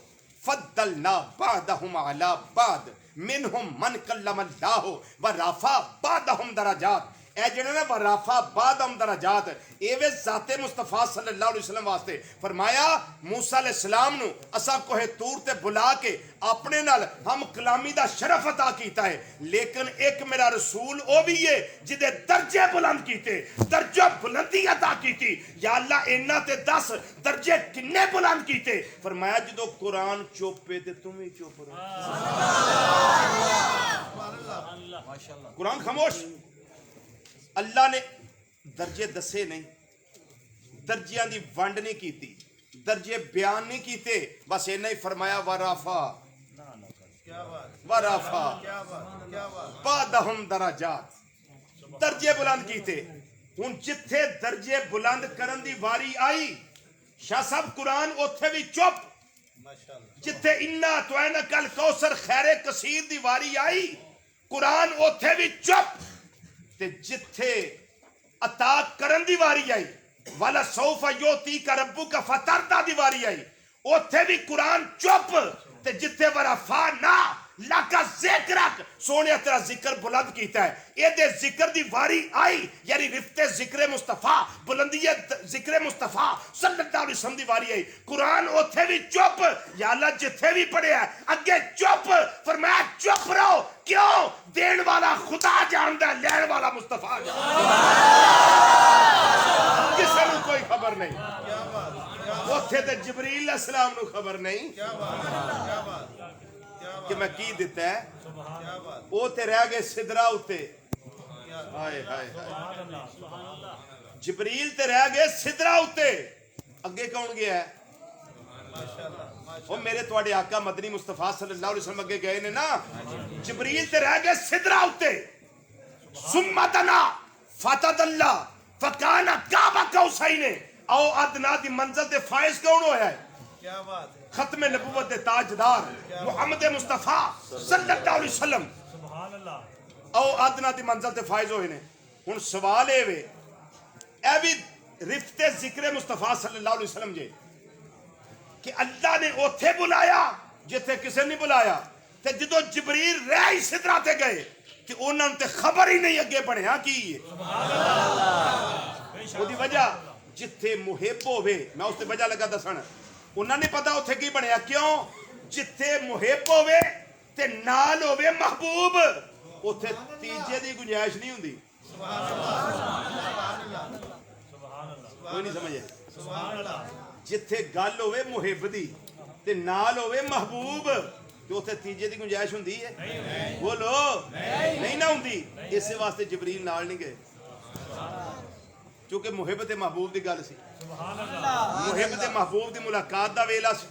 فضلنا بعضهم على بعض منهم من کلم اللہ ورفع بعضهم درجات اے جڑے نے ورفع بعضهم درجات اے وے ذات مصطفیٰ صلی اللہ علیہ وسلم واسطے فرمایا موسیٰ علیہ السلام نو اساں کوہ طور تے بلا کے اپنے نال ہم کلامی دا شرف عطا کیتا ہے لیکن ایک میرا رسول او بھی ہے جدے درجے بلند کیتے درجہ بلندی عطا کیتی یا اللہ اینا تے 10 درجے کنے بلند کیتے فرمایا جدو قرآن چوپے تے تمہیں چوپ رہو قرآن خاموش اللہ نے درجے دسے نہیں درجیاں دی ونڈ نہیں کیتی درجے بیان نہیں کیتے بس اینا ہی فرمایا ورافا بعضهم درجات درجے بلند کیتے ہن جتھے درجے بلند کرن دی واری آئی شاہ صاحب قرآن اوتھے بھی چپ جتھے انا توینک الکوثر خیر کثیر دی واری آئی قرآن اوتھے بھی چپ تے جتھے عطا کرن دی واری آئی والا سوف یوتی کا ربو کا فتردا دی واری آئی اوتھے بھی قرآن چپ تے جتھے ورفعنا لکا ذکرک سونے تیرا ذکر بلند کیتا ہے اے دے ذکر دی واری آئی یعنی رفت ذکر مصطفیٰ بلندی ذکر مصطفیٰ صلی اللہ علیہ وسلم دی واری آئی قرآن اوتھے بھی چپ یا اللہ جتھے بھی پڑھے ہے اگے چپ فرمایا چپ رہو کیوں دین والا خدا جاندہ ہے لین والا مصطفیٰ جاندہ کسے نو کوئی خبر نہیں اوتھے تے جبریل علیہ السلام نو خبر نہیں کہ میں کی دیتا ہے او تے رہ گئے صدرہ ہوتے جبریل تے رہ گئے صدرہ ہوتے اگے کون گیا ہے وہ میرے توڑے آقا مدنی مصطفیٰ صلی اللہ علیہ وسلم اگے گئے نے نا جبریل تے رہ گئے صدرہ ہوتے سمتنا فتد اللہ فکانا کعبہ قوسین او ادنا دی منزل دے فائز کون ہویا ہے ختم نبوت دے تاجدار محمد مصطفیٰ صلی اللہ علیہ وسلم او ادنا دی منزل تے فائز ہوئے نے ہن سوال اے وے اے بھی رفت ذکر مصطفیٰ صلی اللہ علیہ وسلم جے کہ اللہ نے اوتھے بلایا جتھے کسے نہیں بلایا تے جدو جبریل رہ ہی صدرہ تے گئے کہ انہوں نے خبر ہی نہیں اگے بڑھیا کی وہ دی وجہ جتھے محب ہوئے میں اس دی وجہ لگا دسن انہوں نے پتا اتھے کی بنیا کیوں جتھے محب ہوئے تے نال ہوئے محبوب اتھے تیجے دی گنجائش نہیں ہوندی کوئی نہیں سمجھے جتھے گل ہوئے محب دی تے نال ہوئے محبوب تو اتھے تیجے دی گنجائش ہوندی ہے بولو نہیں نہ ہوندی اس واسطے جبریل نال نہیں گئے چونکہ محبت محبوب دی گل سی محبت محبوب دی ملاقات دا ویلا سی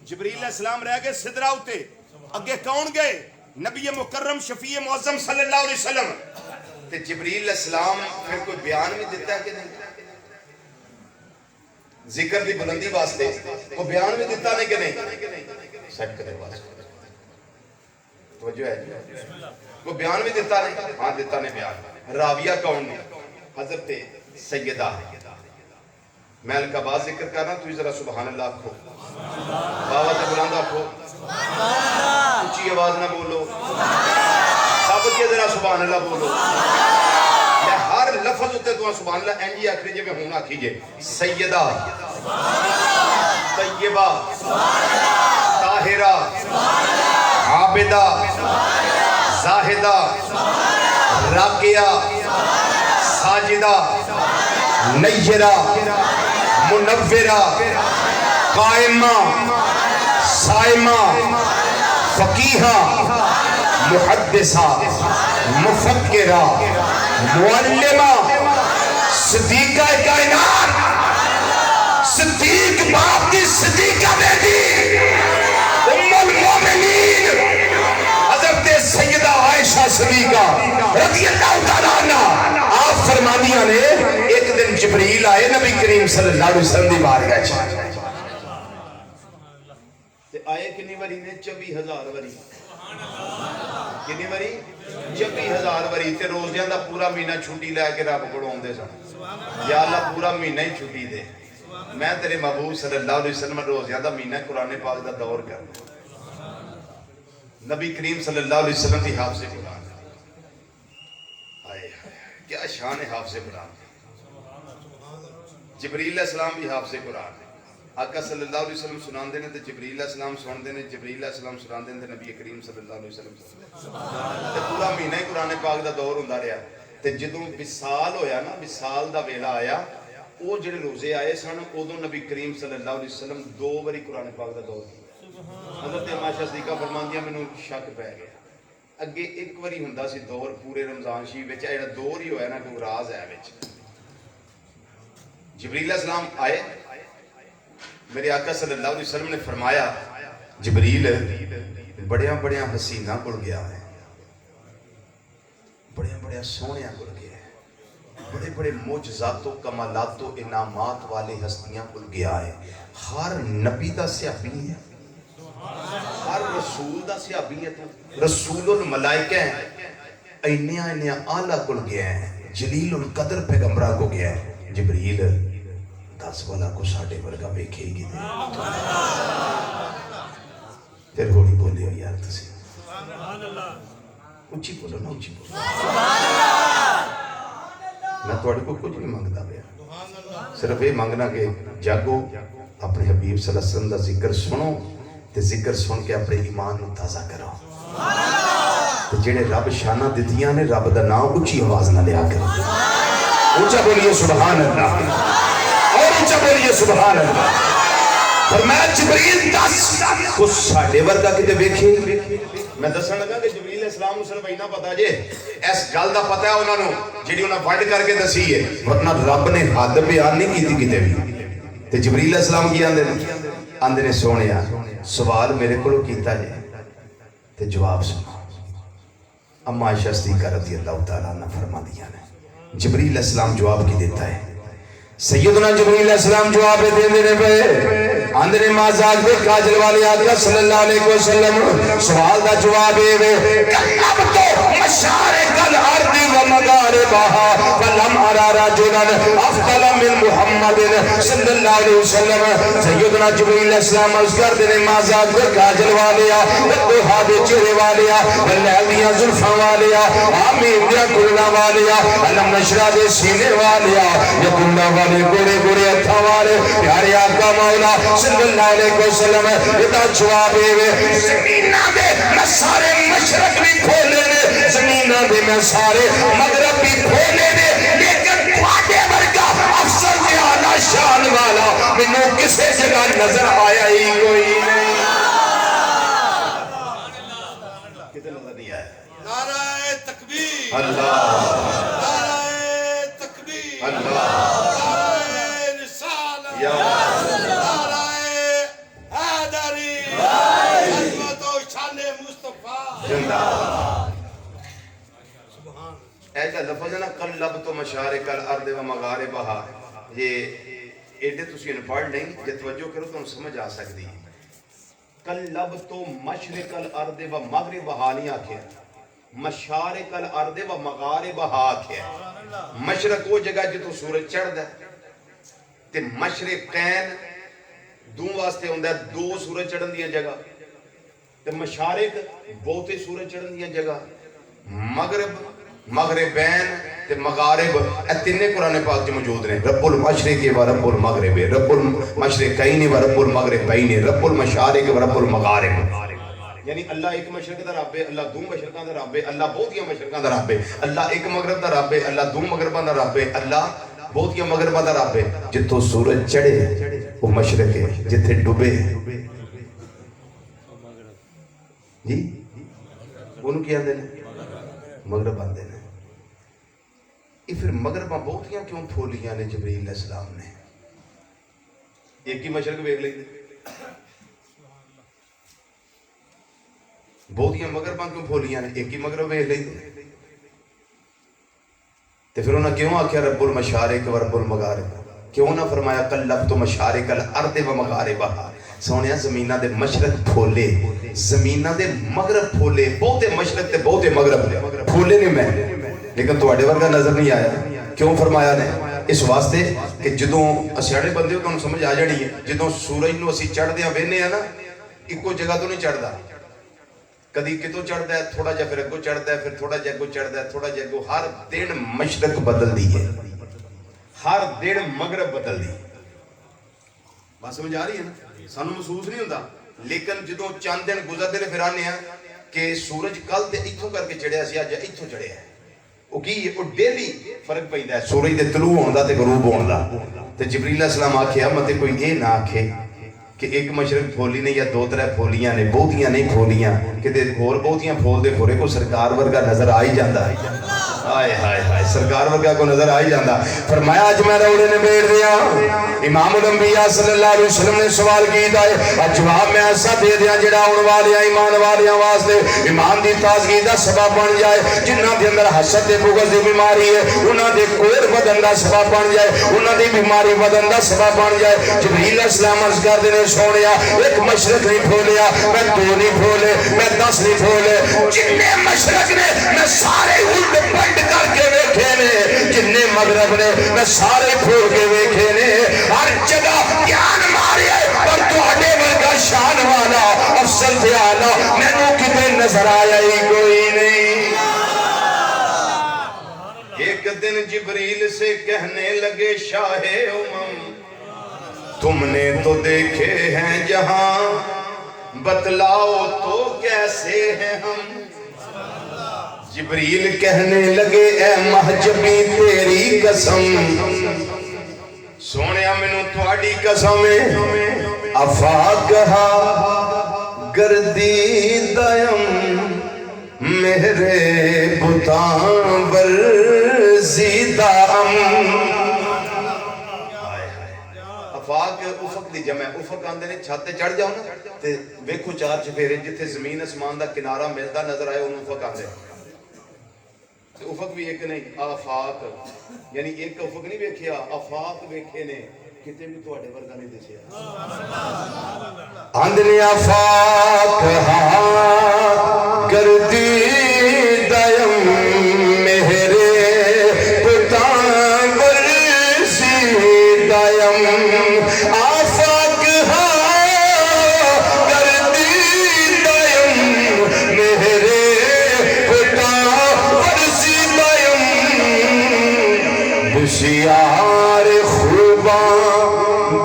جبریل علیہ السلام رہ گئے صدرہ ہوتے اگے کون گئے نبی مکرم شفیع معظم صلی اللہ علیہ وسلم تے جبریل علیہ السلام پھر کوئی بیان بھی دیتا ہے کہ نہیں ذکر دی بلندی واسطے کوئی بیان بھی دیتا نہیں کہ نہیں سیٹ کرے واسطے توجہ ہے کوئی بیان بھی دیتا نہیں ہاں دیتا نہیں بیان راویہ کون نے حضرت سیدہ میں القابات ذکر کر رہا ہوں، تو ذرا سبحان اللہ کھو، آواز بلند کھو، اونچی آواز نہ بولو، سب کے ذرا سبحان اللہ بولو. میں ہر لفظ ہوتے تو سبحان اللہ اینجی آکھ لیجئے، میں ہوں آکھی جے. سیدہ، طیبہ، طاہرہ، عابدہ، زاہدہ، راقیہ، ساجدہ، نیرہ، منورہ، قائمہ، صائمہ، فقیہہ، محدثہ، مفکرہ، معلمہ، صدیقہ کائنات، صدیق باپ کی صدیقہ بیٹی، ام المومنین حضرت سیدہ عائشہ صدیقہ رضی اللہ تعالیٰ عنہ. آپ فرمانیاں نے ایک دن جبریل آئے نبی کریم صلی اللہ علیہ وسلم دی بارگاہ چ تے آئے کنی وری نے 24,000 وری. کنی وری 24,000 وری. تے روزیاں دا پورا مہینہ چھٹی لے کے رب کولوں اوندے سن. یا اللہ پورا مہینہ ہی چھٹی دے، میں تیرے محبوب صلی اللہ علیہ وسلم روزیاں دا مہینہ قرآن پاک دا دور کر. نبی کریم صلی اللہ علیہ وسلم کی حافظ قرآن. کیا شان ہے حافظ قرآن. جبریل علیہ السلام بھی حافظ قرآن ہے. آقا صلی اللہ علیہ وسلم سنان دینے تے جبریل علیہ السلام سن دینے، جبریل علیہ السلام سنان دینے تے نبی کریم صلی اللہ علیہ وسلم تے پورا مہینہ ہی قرآن پاک دا دور ہوندا رہیا. تے جدوں وصال ہویا نا، وصال دا ویلا آیا، وہ جڑے روزے آئے سن ادوں نبی کریم صلی اللہ علیہ وسلم 2 باری قرآن پاک دا دور کیا. حضرت عائشہ صدیقہ فرماندیاں مینوں شک پہ گیا. اگے ایک واری ہوندا سی دور پورے رمضان شریف وچ، جڑا دور ہی ہویا نا کوئی راز ہے وچ. جبریل علیہ السلام آئے، میرے آقا صلی اللہ علیہ وسلم نے فرمایا جبریل بڑیاں بڑیاں حسینہ کول گیا ہے، بڑیاں بڑیاں سونیاں کول گیا ہے، بڑے بڑے معجزات و کمالات و انعامات والے ہستیاں کول گیا ہے. ہر نبی دا صحابی ہے، ہر رسول دا صحابی ہے. تو رسول الملائکہ ہیں، اینیاں اینیاں آلہ کل گیا ہے، جلیل القدر پیغمبرہ کو گیا ہے. جبریل 10 والا کو ساڑھے ورگا بیکھے گی دے. پھر ہوڑی بولے ہو یار تسی، اچھی بولو نا، اچھی بولو. میں توڑے کو کچھ نہیں مانگتا بیا، صرف یہ مانگنا کہ جاگو اپنے حبیب صلی اللہ علیہ وسلم دا ذکر سنو، تے ذکر سن کے اپنے ایمان نو تازہ کرو. تے جڑے رب شانہ دیتیاں نے رب دا نام اچھی آواز نہ لیا کرو. اونچا بولیے سبحان اللہ، اور اونچا بولیے سبحان اللہ. فرمایا جبریل 10 کو ساڑھے ورگا کتے بیکھے. میں دسن لگا کہ جبریل علیہ السلام صرف اینا پتا جے اس گل دا پتا ہے انہاں نو جڑی انہاں وڈ کر کے دسی ہے، ورنہ رب نے حد بیان نہیں کیتی کتے بھی. تے جبریل علیہ السلام کی آندے نے سونیا سوال میرے کو کیتا جے تے جواب سنو. اما عائشہ صدیقہ رضی اللہ تعالیٰ عنہ فرما دیا نے جبریل علیہ السلام جواب کی دیتا ہے. سیدنا جبریل علیہ السلام جواب دے دینے پہ اندر مازاد بے کاجل والی آدھا صلی اللہ علیہ وسلم سوال دا جواب ہے کلب تو مشارق الارض و مغاربہا فلم ارا رجلا افضل من محمد صلی اللہ علیہ وسلم. سیدنا جبریل علیہ السلام عرض کر دینے مازاد بے کاجل والی آدھا دے چہرے والی واللیل دیاں زلفاں والی آمین دیاں کلنا والی علم نشرہ دے سینے والی یکلنا والے گوڑے گوڑے اتھا والے پیارے آقا مولا صلی اللہ علیہ وسلم اتا جواب ہے زمینہ دے میں سارے مشرق بھی کھولے دے، زمینہ دے میں سارے مغرب بھی کھولے دے، لیکن پاٹے ورگا افسر دے آلہ شان والا منوں کسے جگہ نظر آیا ہی کوئی نہیں. کتے نظر نہیں آیا؟ نعرہ تکبیر، اللہ، نعرہ تکبیر، اللہ، ایسا لفظ ہے نا قلب تو مشارق الارض و مغاربہا. یہ ایڈے تسی انپڑھ نہیں، یہ توجہ کرو تو سمجھ آ سکتی. قلب تو مشرق الارض و مغربہا نہیں آکھے، مشارق الارض و مغاربہا آکھے. مشرق وہ جگہ جتوں سورج چڑھ دا تے مشرقین دو واسطے ہوندا ہے دو سورج چڑھن دیاں جگہ تے مشارق بہتے سورج چڑھن دیاں جگہ مغرب مغربین تے مغارب اے تینے قرآن پاک جو موجود ہیں رب المشرق و رب المغرب رب المشرقین و رب المغربین رب المشارق و رب المغارب یعنی اللہ ایک مشرق دا رب ہے اللہ دو مشرقاں دا رب ہے اللہ بہتیاں مشرقاں دا رب ہے اللہ ایک مغرب دا رب ہے اللہ دو مغرباں دا رب ہے اللہ بہتیاں مغرباں دا رب ہے جتوں سورج چڑھے وہ مشرق ہے جتھے ڈوبے جی انہوں کیا آندے نے مغرب آندے نے یہ پھر مغرباں بہتیاں کیوں پھولیاں نے جبریل علیہ السلام نے ایک ہی مشرق ویکھ لئی بہتیاں مغرباں کیوں پھولیاں نے ایک ہی مغرب ویکھ لئی تے پھر انہاں کیوں آکھیا رب المشارق و رب المغارب کیوں نہ فرمایا کلبت مشارق الارض و مغاربہا سونیا زمینہ دے مشرق پھولے زمینہ دے مغرب پھولے بہتے مشرق تے بہتے مغرب پھولے نہیں میں لیکن تو اڈے ورگا نظر نہیں آیا کیوں فرمایا نے اس واسطے کہ جدوں اسیاڑے بندے ہو تو انہوں سمجھ آ جانی ہے جدوں سورج نو اسی چڑھ دیاں وینے ہیں نا ایک جگہ تو نہیں چڑھ دا کدی کتوں چڑھتا ہے تھوڑا جا پھر اگو چڑھتا ہے پھر تھوڑا جا اگو چڑھتا ہے تھوڑا جا اگو ہر دن مشرق بدل دی ہے ہر دن مغرب بدل دی بات سمجھ آ رہی ہے نا سانو محسوس نہیں ہوتا لیکن جدوں چند دن گزرتے پھر آنے ہیں کہ سورج کل تے اتھوں کر کے چڑھیا سی اج اتھوں چڑھیا ہے وہ کی وہ ڈیلی فرق پیندا ہے سورج دے طلوع ہون دا تے غروب ہون دا تے جبریل علیہ السلام آکھیا متے کوئی اے نہ آکھے کہ ایک مشرق پھولی نہیں یا دو ترے پھولیاں نے بہتیاں نہیں پھولیاں کہ دے اور بہتیاں پھول دے پھورے کو سرکار ورگا نظر آئی جاندا ہائے ہائے ہائے سرکار ورگا کو نظر آئی جاندا فرمایا اج میں روڑے نے بیٹھ دیا امام الانبیاء صلی اللہ علیہ وسلم نے سوال کیتا ہے اور جواب میں ایسا دے دیا جڑا ہون والیاں ایمان والیاں واسطے ایمان دی تازگی دا سبب بن جائے جنہاں دے اندر حسد تے بغض دی بیماری ہے انہاں دے کوڑ بدن دا سبب بن جائے انہاں دی بیماری بدن دا سبب بن جائے جبریل علیہ السلام عرض کر دے سونیا ایک مشرق نہیں پھولیا میں دو نہیں پھولے میں 10 نہیں پھولے جننے مشرق نے میں سارے الٹ پلٹ کر کے ویکھے نے جننے مغرب نے میں سارے پھول کے ویکھے نے ہر جگہ گیان مارے پر تواڈے ورگا شان والا افضل تے اعلی مینوں کتے نظر آیا ہی کوئی نہیں ایک دن جبریل سے کہنے لگے شاہ امم تم نے تو دیکھے ہیں جہاں بتلاؤ تو کیسے ہیں ہم جبریل کہنے لگے اے محجبی تیری قسم سونیا مینوں تواڈی قسم افاقہا گردیدیم میرے بتاں برزیدام افاق افق دی جمع افق آندے نے چھاتے چڑھ جاؤ نا تے ویکھو چار چفیرے جتھے زمین اسمان دا کنارہ ملدا نظر آئے انہوں افق آندے تے افق بھی ایک نہیں آفاق یعنی ایک افق نہیں ویکھیا آفاق ویکھے نے کتے بھی تواڈے ورگا نہیں دسیا آندے آفاق ہاں گردی دیم میرے پتاں برسی دیم آفاق ہاں گردی دیم میرے پتاں برسی دیم بسیار خوباں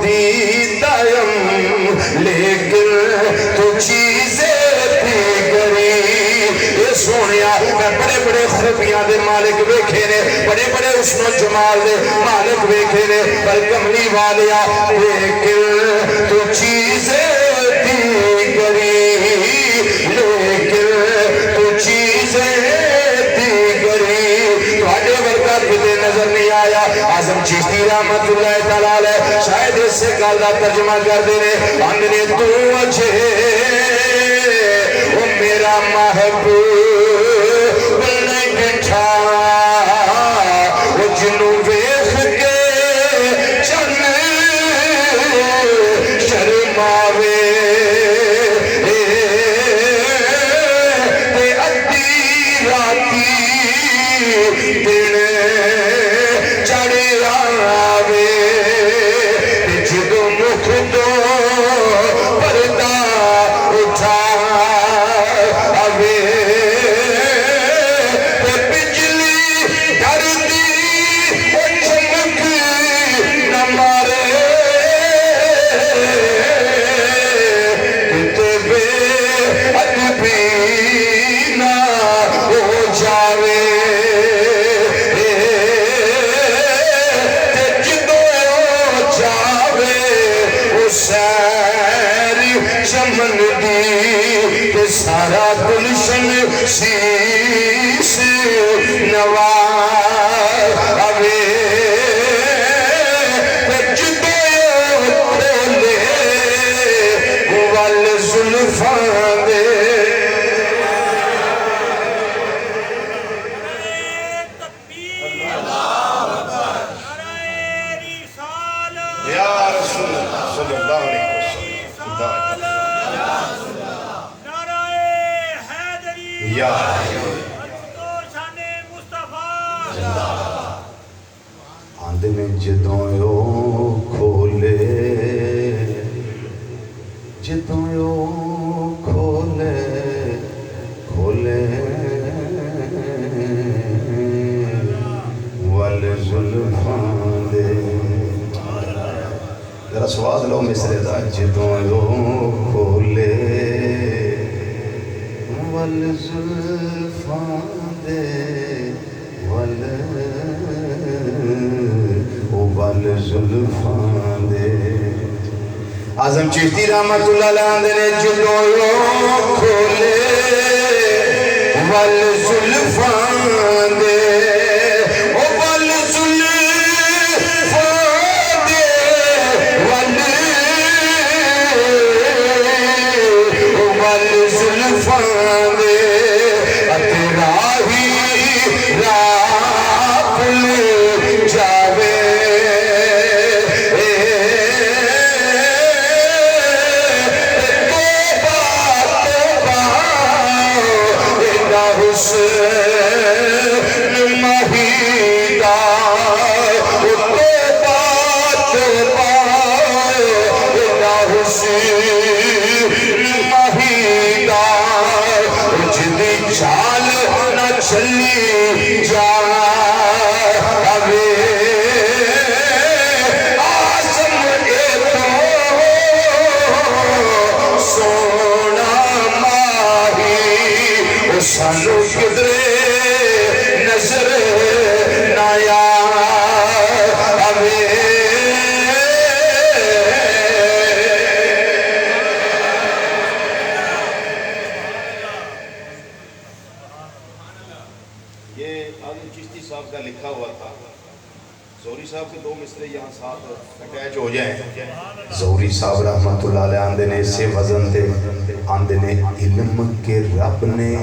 دیدائم لیکن تو چیزیں دیگری یہ سونیا میں بڑے بڑے خوبیاں دے مالک ویکھے نے بڑے بڑے حسن و جمال دے مالک ویکھے نے پر کملی والیا لیکن تو چیزیں دیگری لیکن تو چیزیں دیگری تو آجے ورکا کتے نظر نہیں آیا اعظم چشتی رحمت اللہ تعالی شاید اس سے کالا ترجمہ کر دینے اندنے تو اچھے وہ میرا محبوب نہیں بٹھا وہ جنوں ویخ کے چن شرماوے تے ادھی راتی دن چڑھ آوے چمن دی تے سارا گلشن شیش نوا اوے جدو کھولے ول زلفاں دے یا رسول اللہ صلی اللہ علیہ وسلم یا آندھ میں جدوں یو کھولے جدوں یو کھولے کھولے ول زلفاں دے ذرا سواز لو مصرے دا جدوں یو کھولے ول زلفاں دے ول زلفاں دے اعظم چشتی رحمت اللہ علیہ نے جدوں یو کھولے ول زلفاں دے ول زلفاں دے ول زلفاں دے راہی راہ پل جاوے چلی جا اوے آسم اے تو سونا ماہی سانو کدرے نظر نایا اوے چشتی صاحب کا لکھا ہوا تھا زہری صاحب کے دو مصرے یہاں ساتھ اٹیچ ہو جائیں زہری صاحب رحمت اللہ علیہ آندے نے اسے وزن تے آندے نے علم کے رب نے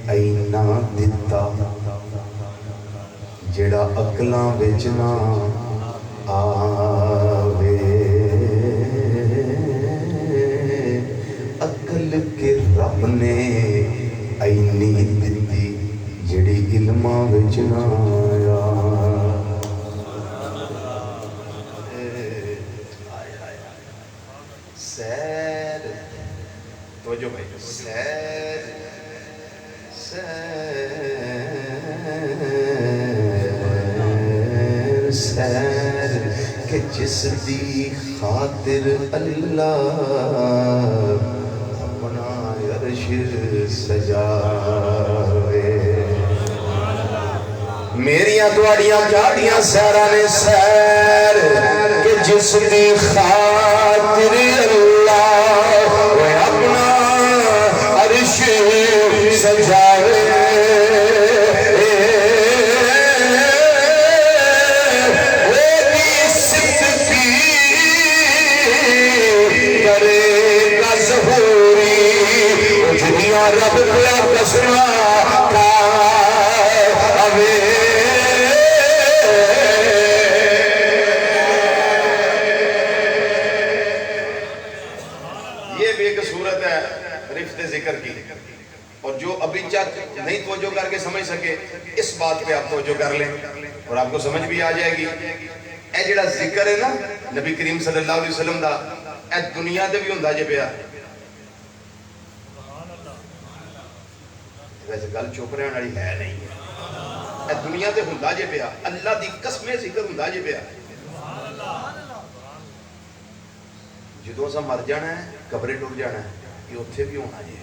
اینا دیتا جڑا اکلاں وچ نہ آوے عقل کے رب نے اینی دتی جڑی علماں وچ نہ آیا سیر توجہ بھائی سیر سیر سیر کہ جس دی خاطر اللہ اپنا عرش سجاوے میریاں تواڑیاں جاڑیاں سیرہ نے سیر کہ جس دی خاطر اللہ وہ اپنا عرش سجاوے رب پیا کسنا کا اوے یہ بھی ایک صورت ہے رفت ذکر کی اور جو ابھی چک نہیں توجہ کر کے سمجھ سکے اس بات پہ آپ توجہ کر لیں اور آپ کو سمجھ بھی آ جائے گی اے جڑا ذکر ہے نا نبی کریم صلی اللہ علیہ وسلم دا اے دنیا دے بھی ہوندا جے پیا ویسے گل چپ رہن والی ہے نہیں اے دنیا تے ہوندا جے پیا اللہ دی قسمیں ذکر ہوندا جے پیا جدوں اساں مر جانا ہے قبرے ٹر جانا ہے یہ اوتھے بھی ہونا جے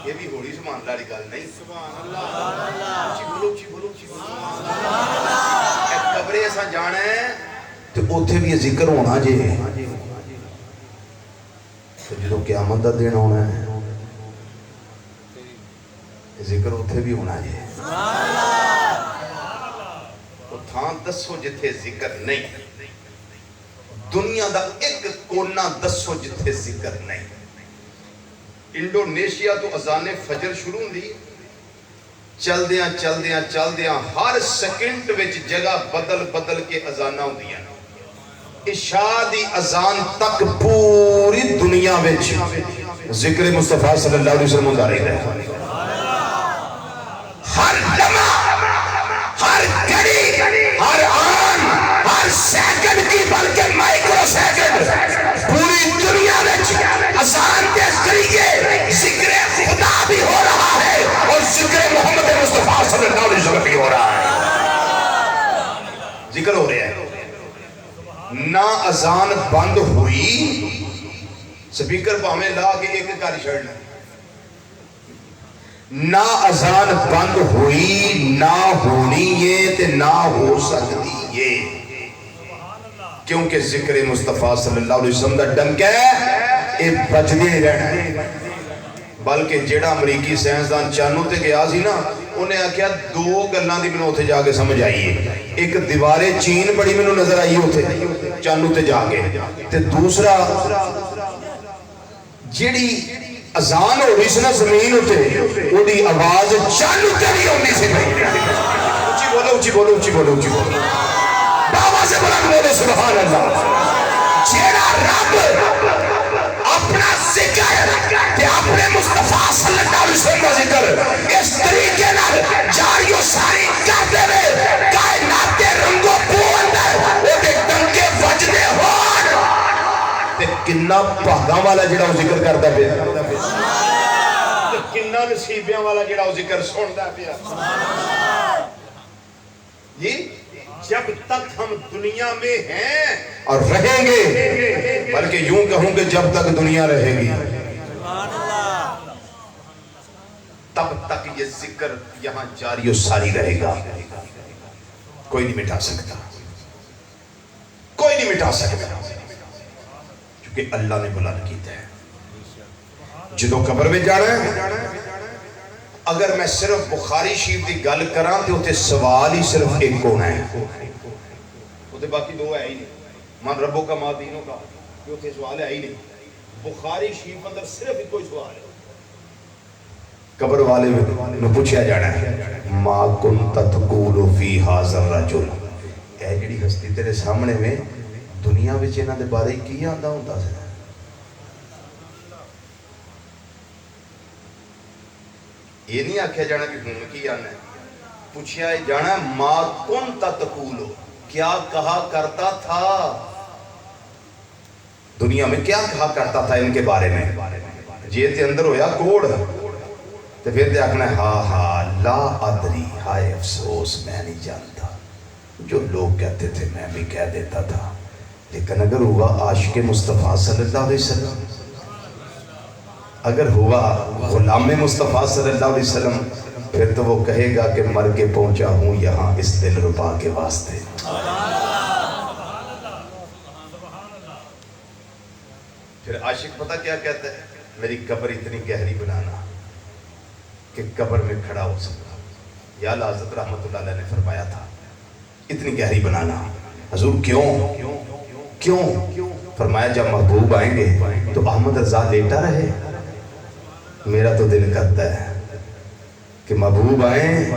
یہ بھی ہوڑی سبحان اللہ والی گل نہیں سبحان اللہ اچھی بولو سبحان اللہ اے قبرے اساں جانا ہے تے اوتھے بھی ذکر ہونا جے تو جدو قیامت دا دن ہونا ہے ذکر اتھے بھی ہونا ہے تو تھان دسو جتھے ذکر نہیں دنیا دا ایک کونا دسو جتھے ذکر نہیں انڈونیشیا تو اذان فجر شروع دی چل دیاں ہر سیکنڈ وچ جگہ بدل بدل کے اذاناں ہوندیاں عشاء دی اذان تک پوری دنیا وچ ذکر مصطفیٰ صلی اللہ علیہ وسلم جاری ہے ہر لمحہ ہر گھڑی ہر آن ہر سیکنڈ کی بلکہ مائکرو سیکنڈ پوری دنیا وچ اذان کے ذریعے ذکر خدا بھی ہو رہا ہے اور ذکر محمد مصطفیٰ صلی اللہ علیہ وسلم بھی ہو رہا ہے ذکر ہو رہا ہے نہ اذان بند ہوئی سپیکر پاہمیں لا کے ایک کاری چھڑنا نہ اذان بند ہوئی نہ ہونی یہ تے نہ ہو سکتی یہ کیونکہ ذکر مصطفیٰ صلی اللہ علیہ وسلم دا ڈنک ہے اے بجدے رہنا بلکہ جیڑا امریکی سائنسدان چانوں تے گیا سی نا انہیں آکھیا دو گلاں دی مینوں اوتھے جا کے سمجھ آئیے ایک دیوارے چین بڑی مینوں نظر آئی اوتھے چانوں تے جا کے تے دوسرا جیڑی اذان ہو رہی سی نا زمین ہوتے وہ دی آواز چانوں تے بھی ہوندی سی اونچی بولو بابا سے بلند بولے سبحان اللہ جیڑا رب اپنا ذکر کہ اپنے مصطفیٰ صلی اللہ علیہ وسلم کا ذکر اس طریقے نال جاری و ساری کر دے وے کائنات دے رنگو بو اندر وہ دے ڈنکے وجدے ہون تے کنا بھاگاں والا جڑا وہ ذکر کردا پیا کنا نصیبیاں والا جڑا وہ ذکر سندا پیا جی جب تک ہم دنیا میں ہیں اور رہیں گے بلکہ یوں کہوں کہ جب تک دنیا رہے گی تب تک یہ ذکر یہاں جاری و ساری رہے گا کوئی نہیں مٹا سکتا کیونکہ اللہ نے بلند کیتا ہے جدو قبر میں جانا ہے اگر میں صرف بخاری شریف کی گل کراں تو تے سوال ہی صرف ایک ہونا ہے تے باقی دو ہے ہی نہیں من ربوں کا ما دینوں کا جو تے سوال ہے ہی نہیں بخاری شریف اندر صرف ایک کوئی سوال ہے قبر والے میں پوچھا جانا ہے ما کنت تقول فی ھذا الرجل اے جڑی ہستی تیرے سامنے میں دنیا وچ انہاں دے بارے کی آندا ہوندا سی یہ نہیں آکھیا جانا کہ ہوں کی آنا ہے پوچھیا جانا ما کنت تقول کیا کہا کرتا تھا دنیا میں کیا کہا کرتا تھا ان کے بارے میں جی تے اندر ہویا کوڑ تو پھر تے آکھنا ہے ہاں لا ادری ہائے افسوس میں نہیں جانتا جو لوگ کہتے تھے میں بھی کہہ دیتا تھا لیکن اگر ہوا عاشق مصطفیٰ صلی اللہ علیہ وسلم اگر ہوا غلام مصطفیٰ صلی اللہ علیہ وسلم پھر تو وہ کہے گا کہ مر کے پہنچا ہوں یہاں اس دل ربا کے واسطے پھر عاشق پتہ کیا کہتا ہے میری قبر اتنی گہری بنانا کہ قبر میں کھڑا ہو سکتا یا حضرت رحمت اللہ علیہ نے فرمایا تھا اتنی گہری بنانا حضور کیوں فرمایا جب محبوب آئیں گے تو احمد رضا لیٹا رہے میرا تو دل کرتا ہے کہ محبوب آئیں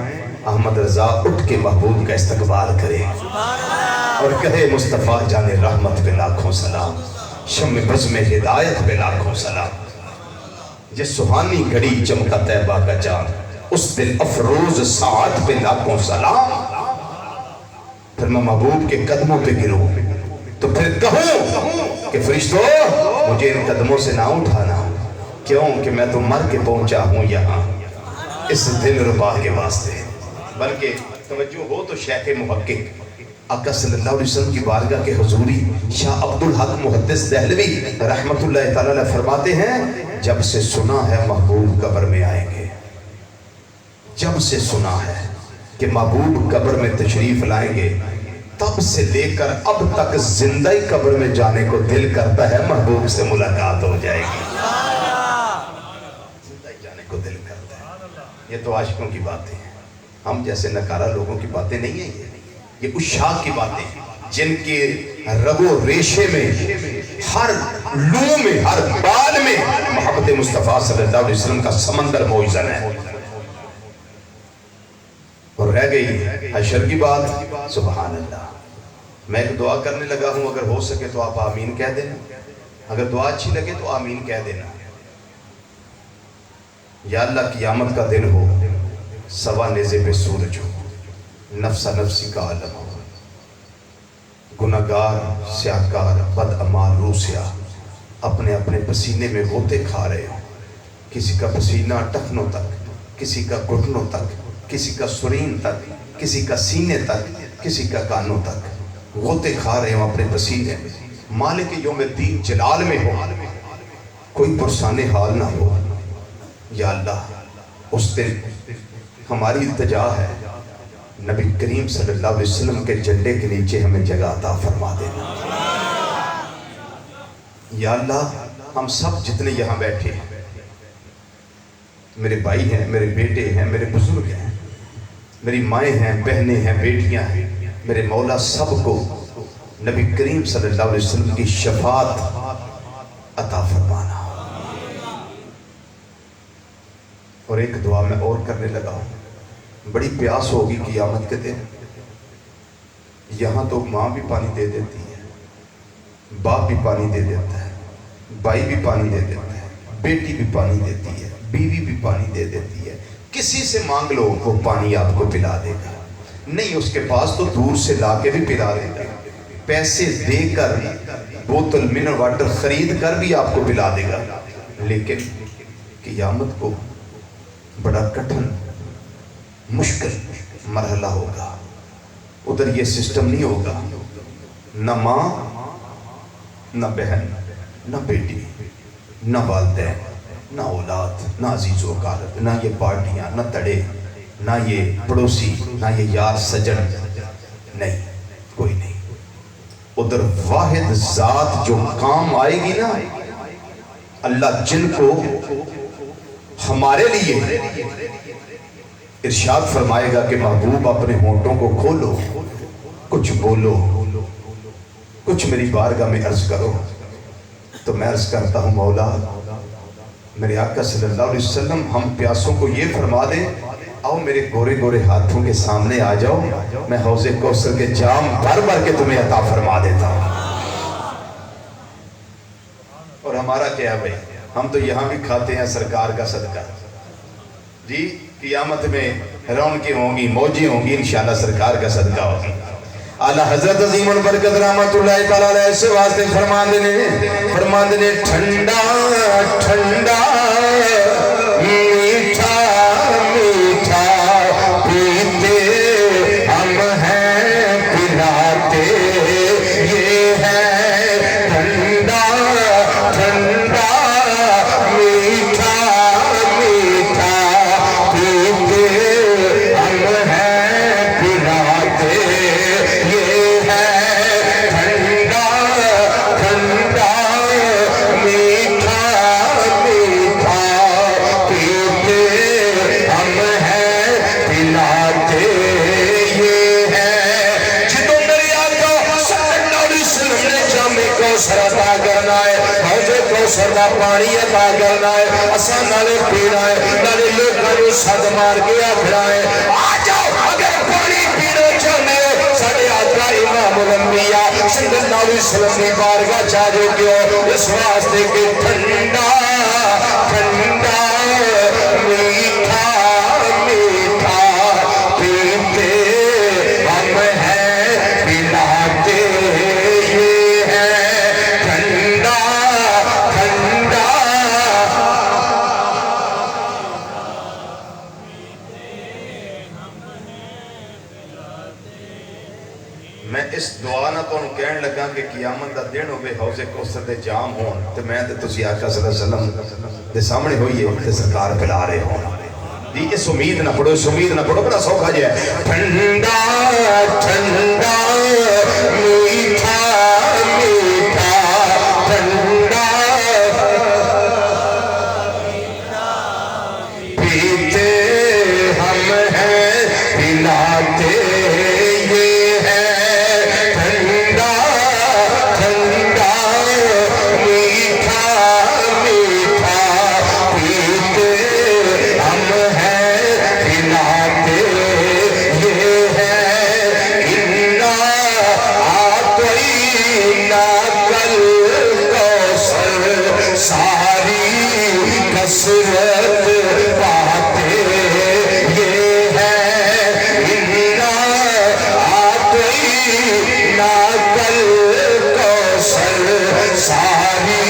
احمد رضا اٹھ کے محبوب کا استقبال کرے اور کہے مصطفیٰ جان رحمت پہ لاکھوں سلام شم بزم ہدایت پہ لاکھوں سلام جس سہانی گھڑی چمکا طیبہ کا چاند اس دل افروز ساعت پہ لاکھوں سلام پھر میں محبوب کے قدموں پہ گروں تو پھر کہوں کہ فرشتوں مجھے ان قدموں سے نہ اٹھانا کیوں کہ میں تو مر کے پہنچا ہوں یہاں اس دل ربا کے واسطے بلکہ توجہ ہو تو شیخ محقق آقا صلی اللہ علیہ وسلم کی بارگاہ کے حضوری شاہ عبدالحق محدث دہلوی رحمت اللہ تعالیٰ فرماتے ہیں جب سے سنا ہے محبوب قبر میں آئیں گے جب سے سنا ہے کہ محبوب قبر میں تشریف لائیں گے تب سے لے کر اب تک زندہ ہی قبر میں جانے کو دل کرتا ہے محبوب سے ملاقات ہو جائے گی. زندہ ہی جانے کو دل کرتا ہے. یہ تو عاشقوں کی باتیں ہیں, ہم جیسے نکارہ لوگوں کی باتیں نہیں ہیں. یہ عشاق کی باتیں ہیں جن کے رگ و ریشے میں, ہر لو میں, ہر بال میں محبت مصطفیٰ صلی اللہ علیہ وسلم کا سمندر موزن ہے. اور رہ گئی حشر کی بات. سبحان اللہ. میں ایک دعا کرنے لگا ہوں, اگر ہو سکے تو آپ آمین کہہ دینا. اگر دعا اچھی لگے تو آمین کہہ دینا. یا اللہ قیامت کا دن ہو, سوا نیزے پہ سورج ہو, نفسا نفسی کا عالم ہو, گناہگار سیاہکار بد اعمال روسیا اپنے اپنے پسینے میں غوطے کھا رہے ہو. کسی کا پسینہ ٹخنوں تک, کسی کا گھٹنوں تک, کسی کا سرین تک, کسی کا سینے تک, کسی کا کانوں تک غوطے کھا رہے ہوں اپنے پسینے میں. مالک یوم الدین جلال میں ہو, کوئی پرسان حال نہ ہو. یا اللہ اس دن ہماری التجا ہے, نبی کریم صلی اللہ علیہ وسلم کے جھنڈے کے نیچے ہمیں جگہ عطا فرما دینا. یا اللہ ہم سب جتنے یہاں بیٹھے ہیں, میرے بھائی ہیں, میرے بیٹے ہیں, میرے بزرگ ہیں, میری مائیں ہیں, بہنیں ہیں, بیٹیاں ہیں, میرے مولا سب کو نبی کریم صلی اللہ علیہ وسلم کی شفاعت عطا فرمانا. اور ایک دعا میں اور کرنے لگا ہوں, بڑی پیاس ہوگی قیامت کے دن. یہاں تو ماں بھی پانی دے دیتی ہے, باپ بھی پانی دے دیتا ہے, بھائی بھی پانی دے دیتا ہے, بیٹی بھی پانی دیتی ہے, بیوی بھی پانی دے دیتی ہے. کسی سے مانگ لو وہ پانی آپ کو پلا دے گا. نہیں اس کے پاس تو دور سے لا کے بھی پلا دے گا. پیسے دے کر بوتل منرل واٹر خرید کر بھی آپ کو پلا دے گا. لیکن قیامت کو بڑا کٹھن مشکل مرحلہ ہوگا. ادھر یہ سسٹم نہیں ہوگا, نہ ماں, نہ بہن, نہ بیٹی, نہ والدین, نہ اولاد, نہ عزیز و اقارب, نہ یہ پارٹیاں, نہ تڑے, نہ یہ پڑوسی, نہ یہ یار سجن, نہیں, کوئی نہیں. ادھر واحد ذات جو کام آئے گی نا, اللہ جن کو ہمارے لیے ارشاد فرمائے گا کہ محبوب اپنے ہونٹوں کو کھولو, کچھ بولو, کچھ میری بارگاہ میں عرض کرو. تو میں عرض کرتا ہوں مولا میرے آقا صلی اللہ علیہ وسلم ہم پیاسوں کو یہ فرما دیں, آؤ میرے گورے گورے ہاتھوں کے سامنے آ جاؤ, میں حوض کوثر کے جام بھر بھر کے تمہیں عطا فرما دیتا ہوں. اور ہمارا کیا ہے بھائی, ہم تو یہاں بھی کھاتے ہیں سرکار کا صدقہ. جی قیامت میں رونقیں ہوں گی, موجیں ہوں گی, انشاءاللہ سرکار کا صدقہ ہوگا. اعلیٰ حضرت عظیم البرکت رحمت اللہ تعالیٰ علیہ سے واسطے فرمان دینے ٹھنڈا ٹھنڈا میٹھا میٹھا پیتے ہم ہیں پلاتے یہ ہے ٹھنڈا ٹھنڈا میٹھا میٹھا پیتے ہم ہیں پلاتے یہ ہے ٹھنڈا ٹھنڈا میٹھا میٹھا پیتے ہم ہیں پلاتے یہ ہے. جدوں میرے آقا صلی اللہ علیہ وسلم نے جام کوثر عطا کرنا ہے, حوض کوثر دا پانی عطا کرنا ہے, اساں نالے پینا ہے, نالے لوکاں نوں سد مار کے آکھنا ہے آ جاؤ اگر پانی پینا چاہتے ہو ساڈے آقا امام الانبیاء صلی اللہ علیہ وسلم کی بارگاہ چاہ جو کیوں, اس واسطے کہ ٹھنڈا ٹھنڈا میٹھا میٹھا پیتے ہم ہیں پلاتے یہ ہے ٹھنڈا ٹھنڈا. میں اس دعا نہ تو کہن لگا کہ قیامت دا دن ہوئے حوض کوثر دے جام ہون تے میں تے تسی آقا صلی اللہ علیہ وسلم دے سامنے ہوئیے تے سرکار پلا رہے ہون. دی اس امید نہ پڑھو، اس امید نہ پڑھو، بڑا سوکھا جائے ٹھنڈا ٹھنڈا میٹھا میٹھا ٹھنڈا پیتے ہم ہیں پلاتے یہ ہے ٹھنڈا ٹھنڈا میٹھا میٹھا پیتے ہم ہیں پلاتے یہ ہے انا آتینا کل کوثر ساری کثرت پاتے یہ ہے انا آتینا کل کوثر ساری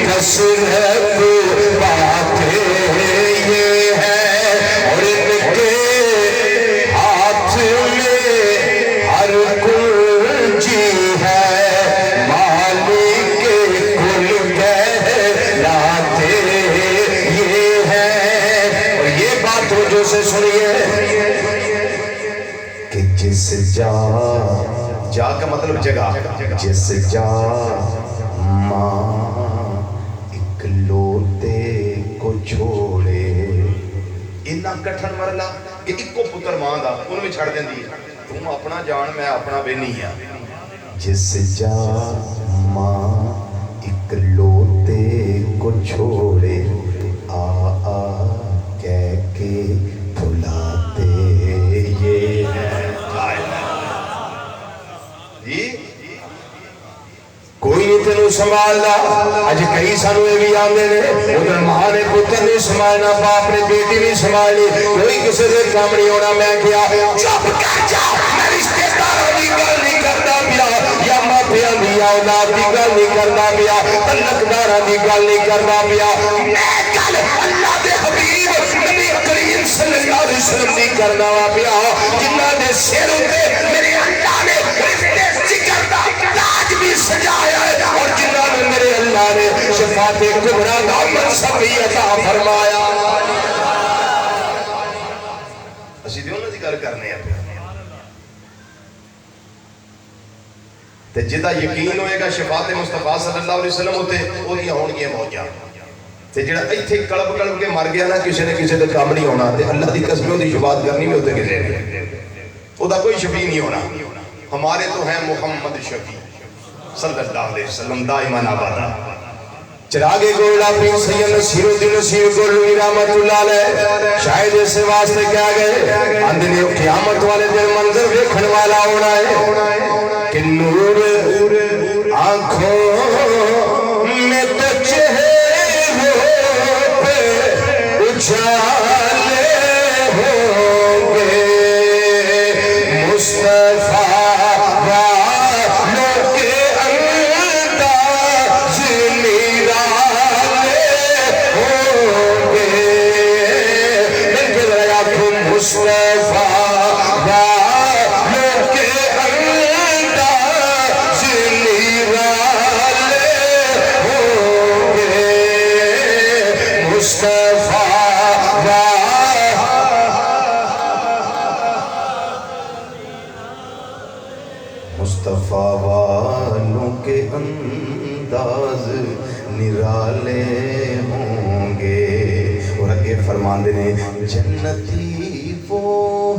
کثرت پاتے یہ ہے اور ان کے ہاتھ میں ہر کنجی ہے مالک کل کہلاتے یہ ہے اور یہ بات توجہ سے سنیے کہ جس جا کا مطلب جگہ جس جا ماں اکلوتے کو چھوڑے اتنا کٹھن مرلا کہ ایکو پتر ماں دا انہوں میں چھڑ دیں دی تم اپنا جان میں اپنا بے نہیں ہے جس جا ماں اکلوتے کو چھوڑے آ آ کہہ کے بھلاتے یہ ہے جی کوئی نہیں تینوں سنبھالنا اج کئی سانو یہ بھی آندے نے ادھر ماں نے پتر نہیں سنبھالنا باپ نے بیٹی نہیں سنبھالنی کوئی کسی دے کام نہیں ہونا میں کیا چپ کر جا میں رشتے داروں کی گل نہیں کرتا پیا یا ماپیاں دی اولاد کی گل نہیں کرنا پیا تعلقداراں دی گل نہیں کرنا پیا میں گل اللہ دے حبیب نبی کریم صلی اللہ علیہ وسلم دی کرنا پیا جنہاں دے سر تے میرے اللہ نے رشتے ذکر دا تاج بھی سجایا ہے اور جنہاں نے میرے اللہ نے شفاعت کبریٰ کا منصب بھی عطا فرمایا اسی دیوں نے ذکر کرنے ہیں تے جدا یقین ہوئے گا شفاعت مصطفیٰ صلی اللہ علیہ وسلم ہوتے وہ ہی ہون گے موجہ تے جڑا ایتھے کلب کلب کے مر گیا نا کسی نے کسی دے کام نہیں ہونا تے اللہ دی قسموں دی شفاعت کرنی میں ہوتے کسی نے وہ دا کوئی شفیع نہیں ہونا ہمارے تو ہیں محمد شفیع صلی اللہ علیہ وسلم دائمان آبادا چراغے گولا پیر سید نصیر الدین نصیر گولوی رحمت اللہ علیہ شاید اس سے واسطے کیا گئے اندھنے قیامت والے دن منظر ویکھن والا ہونا ہے کہ نور آنکھوں میں تو چہروں پہ اجالے ہوں گے مصطفیٰ والوں کے انداز نرالے ہوں گے مل کے رہا تم مصطفیٰ والوں کے انداز نرالے ہوں گے مصطفیٰ مصطفیٰ والوں کے انداز نرالے ہوں گے اور آگے فرماندے نے جنتی وہ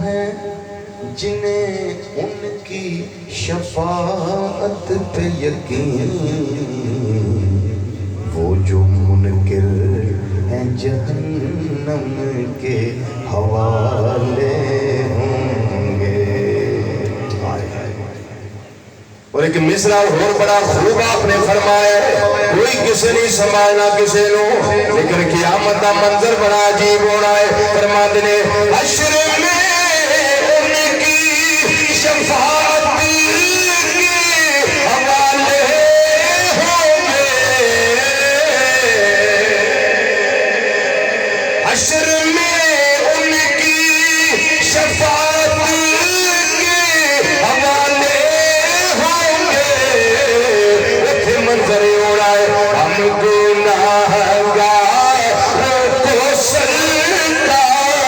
ہیں جنہیں ان کی شفاعت پہ یقین وہ جو منکر ہیں جہنم کے حوالے ہوں گے اور ایک مصرع اور بڑا خوب آپ نے فرمایا کوئی کسی نہیں سنبھالنا کسی نو لیکن قیامت کا منظر بڑا عجیب ہونا ہے فرماتے نے حشر میں ان کی شفاعت کے حوالے ہوں گے حشر میں ان کی شفاعت کے حوالے منظر اڑا ہے ہم گناہگار کو سرکار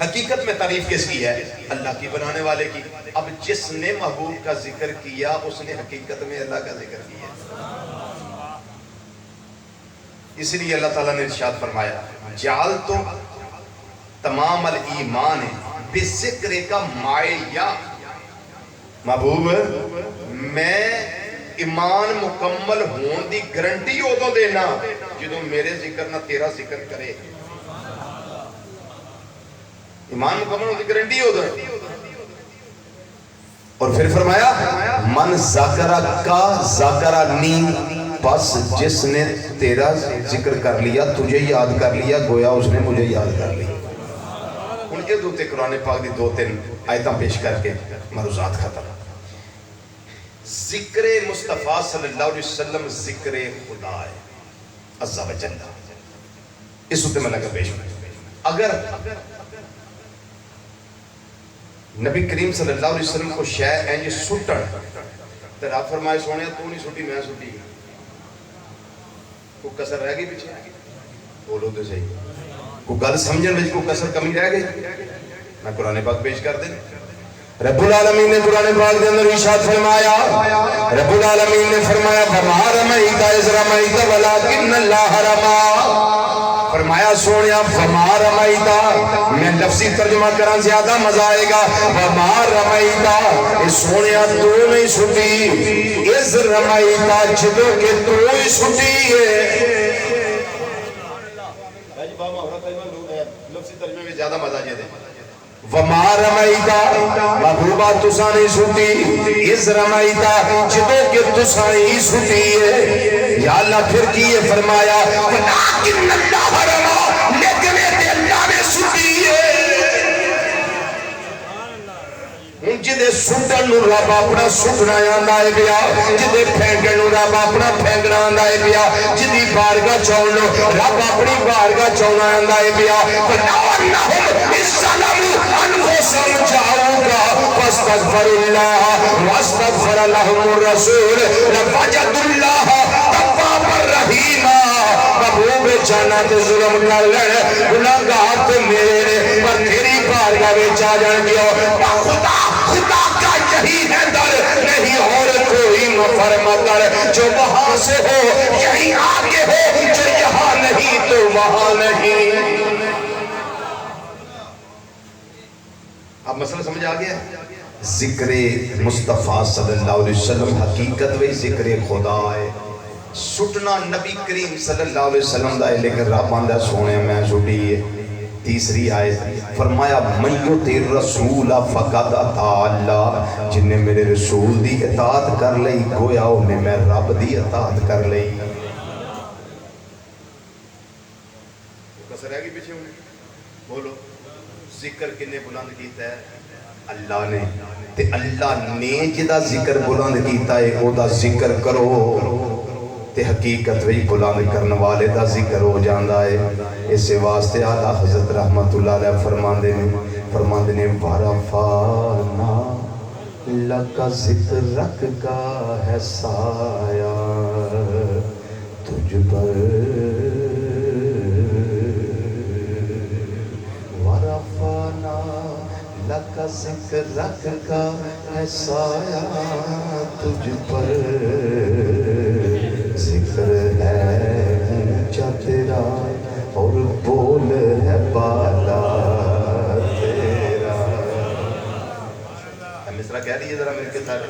حقیقت میں تعریف کس کی ہے؟ اللہ کی، بنانے والے کی۔ اب جس نے محبوب کا ذکر کیا اس نے حقیقت میں اللہ کا ذکر کیا۔ اس لیے اللہ تعالیٰ نے ارشاد فرمایا جعل تو تمام الایمان بذکر کا مائیہ، محبوب میں ایمان مکمل ہون دی گارنٹی ادو دینا جدو میرے ذکر نہ تیرا ذکر کرے۔ ایمان مکمل ہون دی گارنٹی ادو ہے۔ اور پھر فرمایا من ذکر کا ذکرنی، بس جس نے تیرا ذکر کر لیا، تجھے یاد کر لیا، گویا اس نے مجھے یاد کر لیا۔ ان کے دوتے قرآن پاک دی 2-3 آیتاں پیش کر کے مروزات ختم۔ ذکر مصطفیٰ صلی اللہ علیہ وسلم ذکر خدا ہے عز و جل۔ اس ہوتے میں لگا پیش میں اگر نبی کریم صلی اللہ علیہ وسلم کو شے اینج سٹن تو آپ فرمائے سونے تو نہیں سٹی میں سٹی، کوئی کسر رہ گئی پیچھے؟ بولو تو صحیح، کوئی گل سمجھن میں کوئی کسر کمی رہ گئی؟ میں قرآن پاک پیش کر دیں۔ رب العالمین نے قرآن پاک کے اندر ارشاد فرمایا، رب العالمین نے فرمایا فما رمیت اذ رمیت ولکن اللہ رمی، فرمایا سونیا فما رمیت، میں لفظی ترجمہ کران زیادہ مزہ آئے گا، فما رمیت سونیا تو نہیں سٹی، اذ رمیت جدو کہ تو ہی سٹی ہے۔ لفظی ترجمے میں زیادہ مزہ آ جائے وما رمیتا، محبوبہ تسا نہیں سٹی، اذ رمیتا جدو کہ تسا ہی سٹی ہے۔ یا اللہ پھر کی یہ فرمایا ولیکن اللہ رمی، لیکن اللہ نے سٹی ہے۔ جدے سٹن نو رب اپنا سٹنا آندا ہے پیا، جدے پھینکن نو رب اپنا پھینکنا آندا ہے پیا، جدی بارگاہ چون نو رب اپنی بارگاہ چونا آندا ہے پیا۔ فَلَوَنَّهُمْ اِسْسَلَمُوا أَنفُسَهُمْ جَاءُوكَ فَاسْتَغْفَرُوا اللَّهَ وَاسْتَغْفَرَ لَهُمُ الرَّسُولُ لَوَجَدُوا اللَّهَ تَوَّابًا رَحِيمًا۔ محبوب جنت ظلم کر لین گناہگار تے میرے پر تیری بارگاہ وچ آ جان گے، خدا خدا کا یہی ہے در، نہیں اور کوئی مفر مگر، جو وہاں سے ہو یہی آگے ہو، جو یہاں نہیں تو وہاں نہیں۔ اب مسئلہ سمجھ آگیا؟ ذکر مصطفیٰ صلی اللہ علیہ وسلم حقیقت وہی ذکر خدا ہے، سٹنا نبی کریم صلی اللہ علیہ وسلم دا ہے، لیکن رب آندہ سونے میں سٹی ہے۔ تیسری آیت فرمایا من یطع الرسول فقد اطاع اللہ، جن نے میرے رسول دی اطاعت کر لئی گویا انہیں میں رب دی اطاعت کر لئی۔ کسر ہے گی پیچھے انہیں بولو ذکر کنے بلند کیتا ہے؟ اللہ نے، تے اللہ نے جدا ذکر بلند کیتا ہے او دا ذکر کرو تے حقیقت وہی بلند کرنے والے دا ذکر ہو جاندہ ہے۔ اس واسطے اعلیٰ حضرت رحمت اللہ علیہ فرماندے نے وَرَفَعْنَا لَكَ ذِكْرَكَ کا ہے سایہ تجھ پر، وَرَفَعْنَا لَكَ ذِكْرَكَ کا ہے سایہ تجھ پر، ذکر ہے اونچا تیرا اور بول ہے بالا تیرا۔ مصرہ کہہ رہی ہے ذرا مل کے ساتھ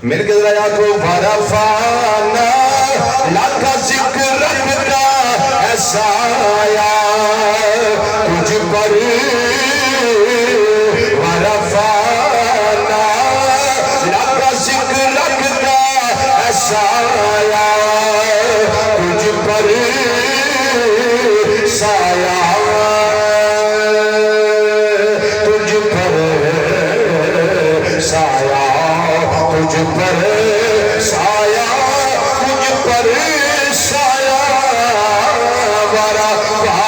مل کے ذرا کو وَرَفَعْنَا لَكَ ذِكْرَكَ کا ہے سایہ تجھ پر، وَرَفَعْنَا لَكَ ذِكْرَكَ کا ہے سایہ تجھ پر، سایہ تجھ پر، سایہ تجھ پر، سایہ تجھ پر، سایہ ورفعنا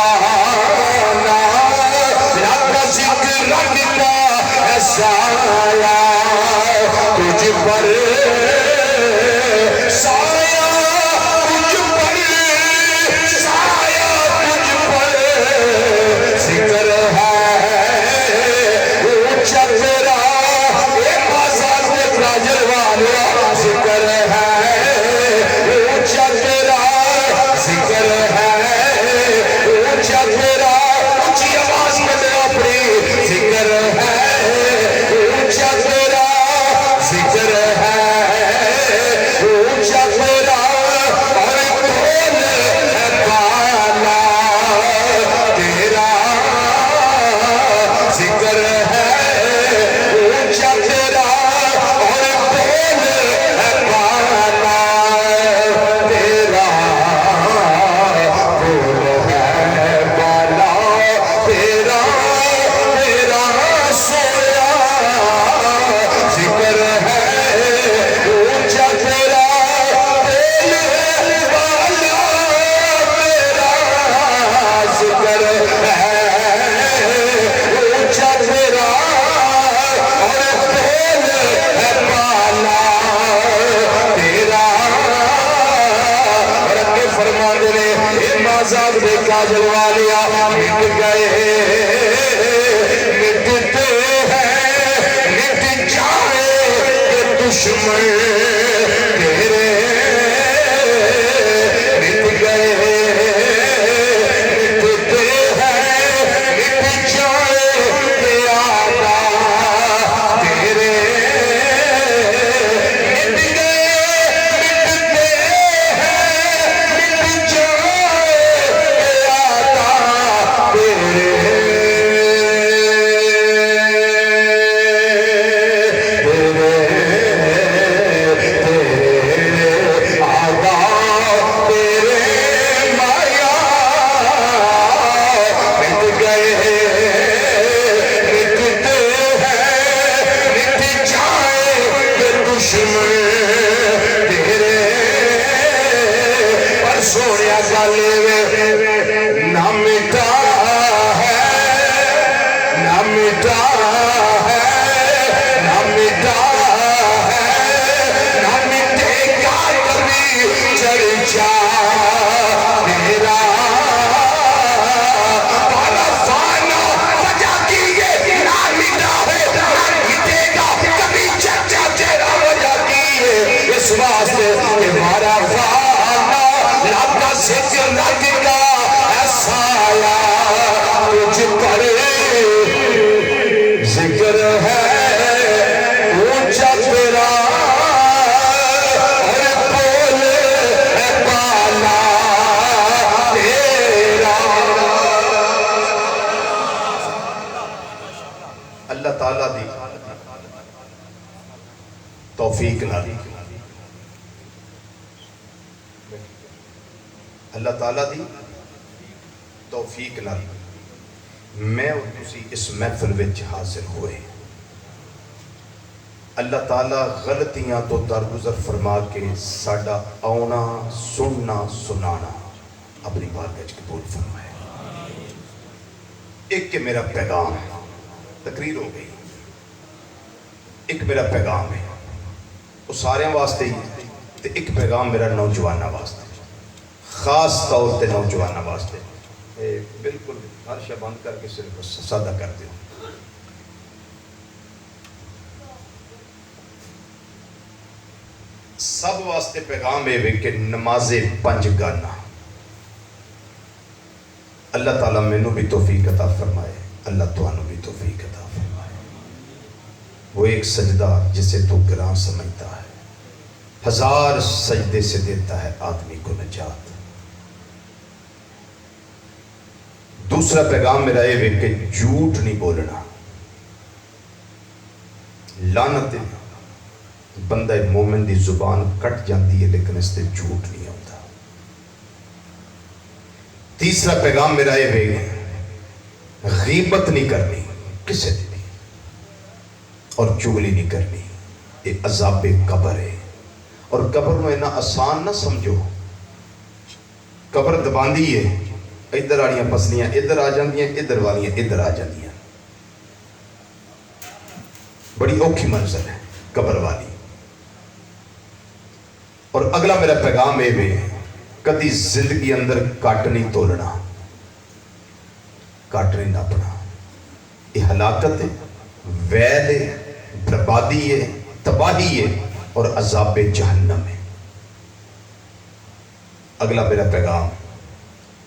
گئے مٹتے ہیں مٹ جائے دشمن تیرے مٹ گئے مٹتے ہیں مٹ جائے آقا تیرے مٹ گئے مٹتے ہیں مٹ جائے آقا تیرے سویا گل نہ مٹا ہے نہ مٹا ہے نہ مٹا ہے نہ مٹے گا کبھی چرچا میرا والا فانا وجہ کی یہ نہ مٹا ہے نہ مٹے گا کبھی چرچا تیرا وجہ کی ہے اس واسطے ہمارا فانا لابدہ ذکر رکھ کا ایسا آیا تجھ پر ذکر ہے اونچا تیرا اور بول ہے بالا تیرا. اللہ تعالیٰ دی توفیق نہ دی اللہ تعالیٰ دی توفیق نال میں اور تسی اس محفل وچ حاضر ہوئے. اللہ تعالیٰ غلطیاں تو درگزر فرما کے ساڈا آنا سننا سنانا اپنی بارگاہ وچ قبول فرمائے. ایک کہ میرا پیغام تقریر ہو گئی، ایک میرا پیغام ہے وہ سارے واسطے ہی، تے ایک پیغام میرا نوجوانہ واسطے، خاص طور تے نوجوانہ واسطے. بالکل ہر شے بند کر کے صرف سادہ کر دیں. سب واسطے پیغام ہے کہ نماز پنج گانا اللہ تعالیٰ مینوں بھی توفیق عطا فرمائے، اللہ تانوں بھی توفیق عطا فرمائے. وہ ایک سجدہ جسے تو گراں سمجھتا ہے، ہزار سجدے سے دیتا ہے آدمی کو نجات. دوسرا پیغام میرا یہ کہ جھوٹ نہیں بولنا. لعنت بندہ مومن دی زبان کٹ جاندی ہے لیکن اس تے جھوٹ نہیں ہوتا. تیسرا پیغام میرا یہ کہ غیبت نہیں کرنی کسی دی بھی، اور چغلی نہیں کرنی. یہ عذاب قبر ہے، اور قبر میں اتنا آسان نہ سمجھو. قبر دباندی ہے، ادھر والیاں پسلیاں ادھر آ جاندیاں، ادھر والیاں ادھر آ جاندیاں. بڑی اوکھی منظر ہے قبر والی. اور اگلا میرا پیغام یہ بھی کدی زندگی اندر کٹ نہیں تولنا، کٹ نہیں ناپنا. یہ ہلاکت ہے، ویل ہے، بربادی ہے، تباہی ہے اور عذاب جہنم ہے. اگلا میرا پیغام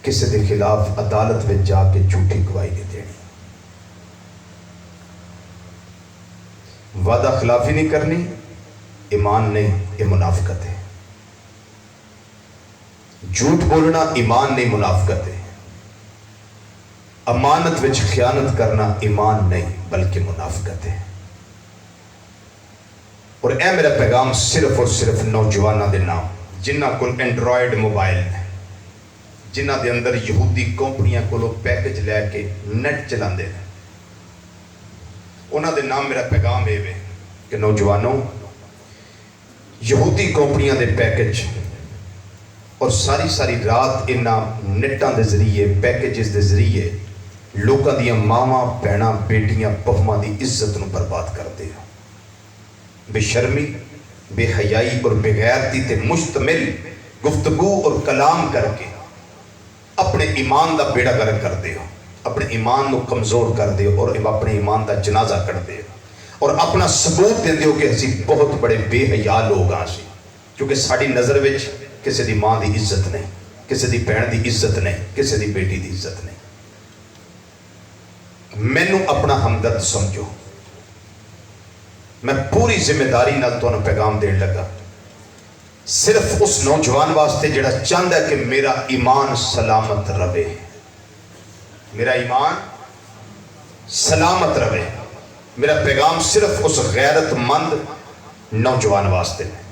کسی کے خلاف عدالت میں جا کے جھوٹی گواہی نہیں دینی، وعدہ خلافی نہیں کرنی. ایمان نہیں، یہ منافقت ہے. جھوٹ بولنا ایمان نہیں، منافقت ہے. امانت وچ خیانت کرنا ایمان نہیں بلکہ منافقت ہے. اور اے میرا پیغام صرف اور صرف نوجوانوں دے نام جنہ کو اینڈرائیڈ موبائل ہے، جنہ دے اندر یہودی کمپنیاں کو پیکج لے کے نیٹ چلاندے ہیں، انہاں دے نام میرا پیغام ہے کہ نوجوانوں، یہودی کمپنیاں دے پیکج اور ساری رات انہاں نیٹاں دے ذریعے پیکجز دے ذریعے لوکاں دیاں ماواں بہناں بیٹیاں بہماں دی عزت نو برباد کردے ہو. بے شرمی، بے حیائی اور بے غیرتی تے مشتمل گفتگو اور کلام کر کے اپنے ایمان دا بیڑا گرک کردے ہو. اپنے ایمان کو کمزور کر دے اور اپنے ایمان کا جنازہ کر دے اور اپنا ثبوت دے دیو کہ اسی بہت بڑے بے حیا لوگ ہاں سی، کیونکہ ساری نظر وچ کسی دی ماں دی عزت نہیں، کسی دی بہن دی عزت نہیں، کسی دی بیٹی دی عزت نہیں۔ مینوں اپنا ہمدرد سمجھو، میں پوری ذمہ داری نال تانوں پیغام دین لگا، صرف اس نوجوان واسطے جڑا چاہتا ہے کہ میرا ایمان سلامت رہے، میرا ایمان سلامت رہے۔ میرا پیغام صرف اس غیرت مند نوجوان واسطے ہے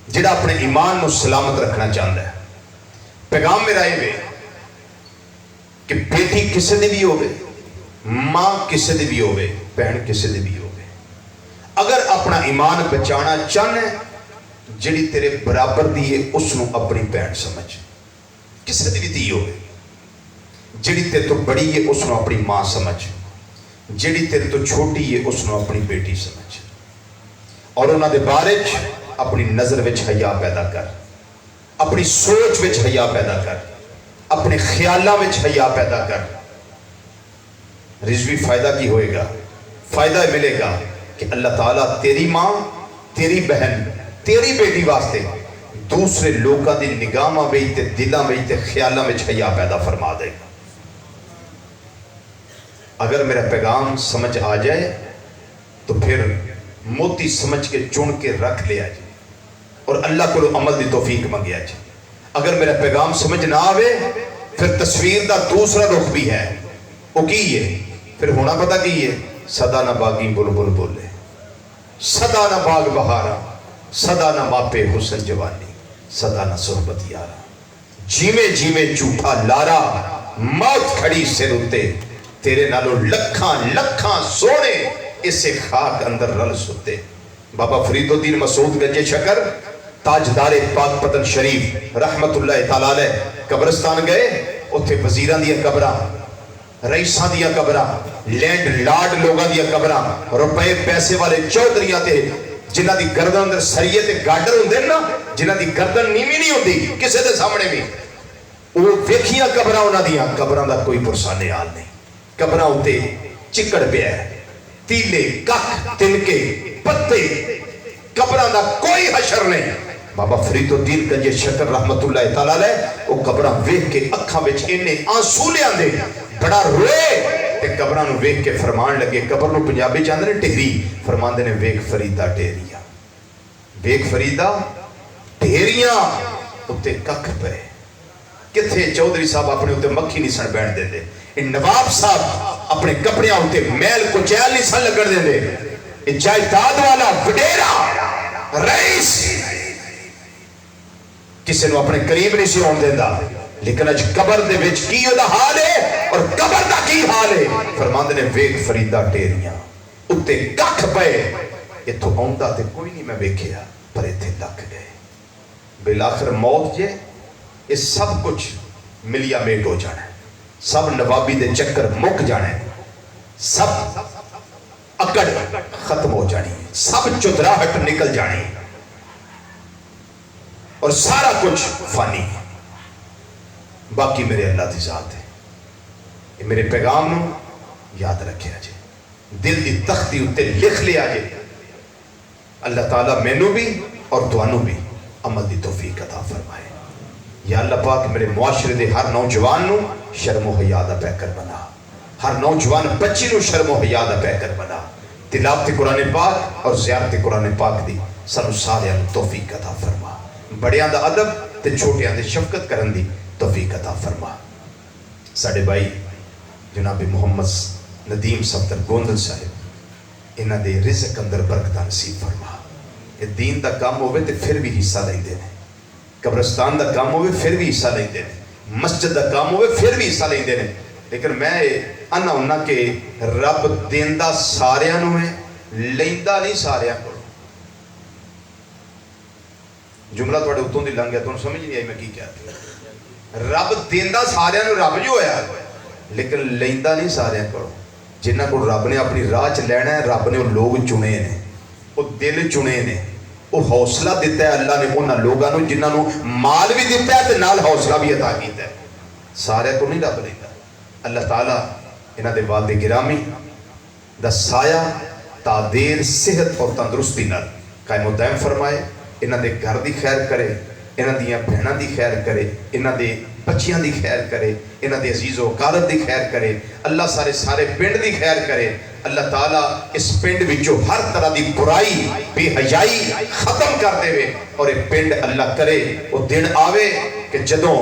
جڑا اپنے ایمان کو سلامت رکھنا چاہتا ہے۔ پیغام میرا یہ کہ بیٹی کسی دی بھی ہوئے، ماں کسی دی بھی ہوئے، بہن کسی دی بھی ہوئے، اگر اپنا ایمان بچانا چاہنا ہے، جڑی تیرے برابر دی ہے اس نو اپنی بہن سمجھ، کسی دی بھی دی ہوئے، جڑی تیرے تو بڑی ہے اس نو اپنی ماں سمجھ، جڑی تیرے تو چھوٹی ہے اس نو اپنی بیٹی سمجھ، اور انہاں دے بارے اپنی نظر وچ حیا پیدا کر، اپنی سوچ وچ حیا پیدا کر، اپنے خیالاں وچ حیا پیدا کر۔ رضوی فائدہ کی ہوئے گا؟ فائدہ ملے گا کہ اللہ تعالیٰ تیری ماں، تیری بہن، تیری بیٹی واسطے دوسرے لوگاں دی نگاہاں وچ تے دلاں وچ تے خیالاں وچ حیا پیدا فرما دے گا۔ اگر میرا پیغام سمجھ آ جائے تو پھر موتی سمجھ کے چن کے رکھ لیا جائے اور اللہ کو عمل دی توفیق منگیا جائے۔ اگر میرا پیغام سمجھ نہ آوے پھر تصویر دا دوسرا رخ بھی ہے، وہ کی ہے؟ پھر ہونا پتہ کی ہے؟ صدا نہ باغی بلبل بولے، صدا نہ باغ بہارا، صدا نہ ماپے حسن جوانی، صدا نہ صحبت یارا، جیویں جیویں جھوٹا لارا، موت کھڑی سر اتے، تیرے نالو لکھاں لکھاں سونے اسے خاک اندر رل ستے۔ بابا فرید الدین مسعود گنج شکر تاجدار پاک پتن شریف رحمت اللہ تعالیٰ علیہ قبرستان گئے، اتھے وزیران دیا قبراں، رئیسان دیا قبراں، لینڈ لارڈ لوگاں دیا قبراں، روپے پیسے والے چودھریاں تے جنہ دی گردن اندر سریے تے گاڈر ہوندے نا، جنہ دی گردن نیویں نہیں ہوندی کسے دے سامنے بھی، وہ ویکھیاں قبراں انہاں دیاں قبراں دا کوئی پرسانے حال نہیں، قبراں ہوتے چکڑ پیا ہے، تیلے ککھ تنکے پتے، قبراں دا کوئی حشر نہیں۔ بابا فرید الدین گنج شکر رحمت اللہ تعالیٰ علیہ وہ قبراں ویکھ کے اکھاں وچ انہیں آنسو لے آندے، بڑا روئے تے قبراں نو ویکھ کے فرمان لگے، قبر نو پنجابی چاندے نے ٹہری، فرماندے نے ویکھ فریدہ ٹہریاں، ویکھ فریدہ ٹہریاں، اتے ککھ پے، کتھے چودھری صاحب اپنے اتے مکھی نہیں سن بیٹھ دے دے، نواب صاحب اپنے کپڑیاں ہوتے میل کو چیل نہیں سن لگڑ دے دے، جائیداد والا وڈیرا رئیس کسی نو اپنے قریب نہیں سی ہون دیندا، لیکن اج قبر دے وچ کی دا حال ہے اور قبر دا کی حال ہے؟ فرماندے نے ویکھ فریدہ ٹیریاں اتے ککھ پے، اتھوں آوندا تے کوئی نہیں میں ویکھیا پر ایتھے لگ گئے۔ بالآخر موت جے یہ سب کچھ ملیا میٹ ہو جانا ہے، سب نوابی دے چکر مک جانے، سب اکڑ ختم ہو جانی، سب چتراہٹ نکل جانی اور سارا کچھ فانی ہے، باقی میرے اللہ دی ذات ہے۔ یہ میرے پیغام نو یاد رکھے آجے، دل دی تختی اتے لکھ لے آجے، اللہ تعالیٰ مینوں بھی اور توانوں بھی عمل دی توفیق عطا فرمائے۔ یا اللہ پاک میرے معاشرے دے ہر نوجوان نو شرم و حیا دا پیکر بنا، ہر نوجوان بچی نو شرم و حیا دا پیکر بنا، تلاوت قرآن پاک اور زیارت قرآن پاک دی سانو سارے توفیق عطا فرما، بڑیاں دا ادب تے چھوٹیاں دے شفقت کرن دی توفیق عطا فرما۔ ساڑے بھائی جناب محمد ندیم صفدر گوندل صاحب انہاں دے رزق اندر برکت نصیب فرما، کہ دین دا کام ہوئے تے پھر بھی حصہ لیں دے، قبرستان دا کام ہوئے پھر بھی حصہ لیں دے، مسجد دا کام ہوئے پھر بھی حصہ لیں دے، لیکن میں انا ہونا کہ رب دیندہ ساریاں نو ہے، لیندہ نہیں ساریاں کو۔ جملہ توڑے اتوں دی لنگ گیا تو سمجھ نہیں آئی میں کی کہتے ہیں، رب دیندہ ساریاں نو رب جو ہویا لیکن لیندہ نہیں ساریاں کو۔ جنہ کو رب نے اپنی راہ چ لینا ہے، رب نے وہ لوگ چنے نے، وہ دل چنے نے، وہ حوصلہ دیتا ہے اللہ نے انہاں لوگاں نو جنہاں نو مال بھی دیتا ہے تے نال حوصلہ بھی عطا کیتا ہے، سارے کو نہیں رب دیتا۔ اللہ تعالیٰ انہاں دے والد گرامی دا سایہ تا دیر صحت اور تندرستی نال قائم و دائم فرمائے، انہاں دے گھر دی خیر کرے، انہاں دیاں بہناں دی خیر کرے، انہاں دے بچیاں دی خیر کرے، انہاں دے عزیز و اقارب دی خیر کرے، اللہ سارے پنڈ دی خیر کرے۔ اللہ تعالیٰ اس پنڈ وچوں ہر طرح دی برائی بے حیائی ختم کر دے وے، اور یہ پنڈ اللہ کرے وہ دن آوے کہ جدوں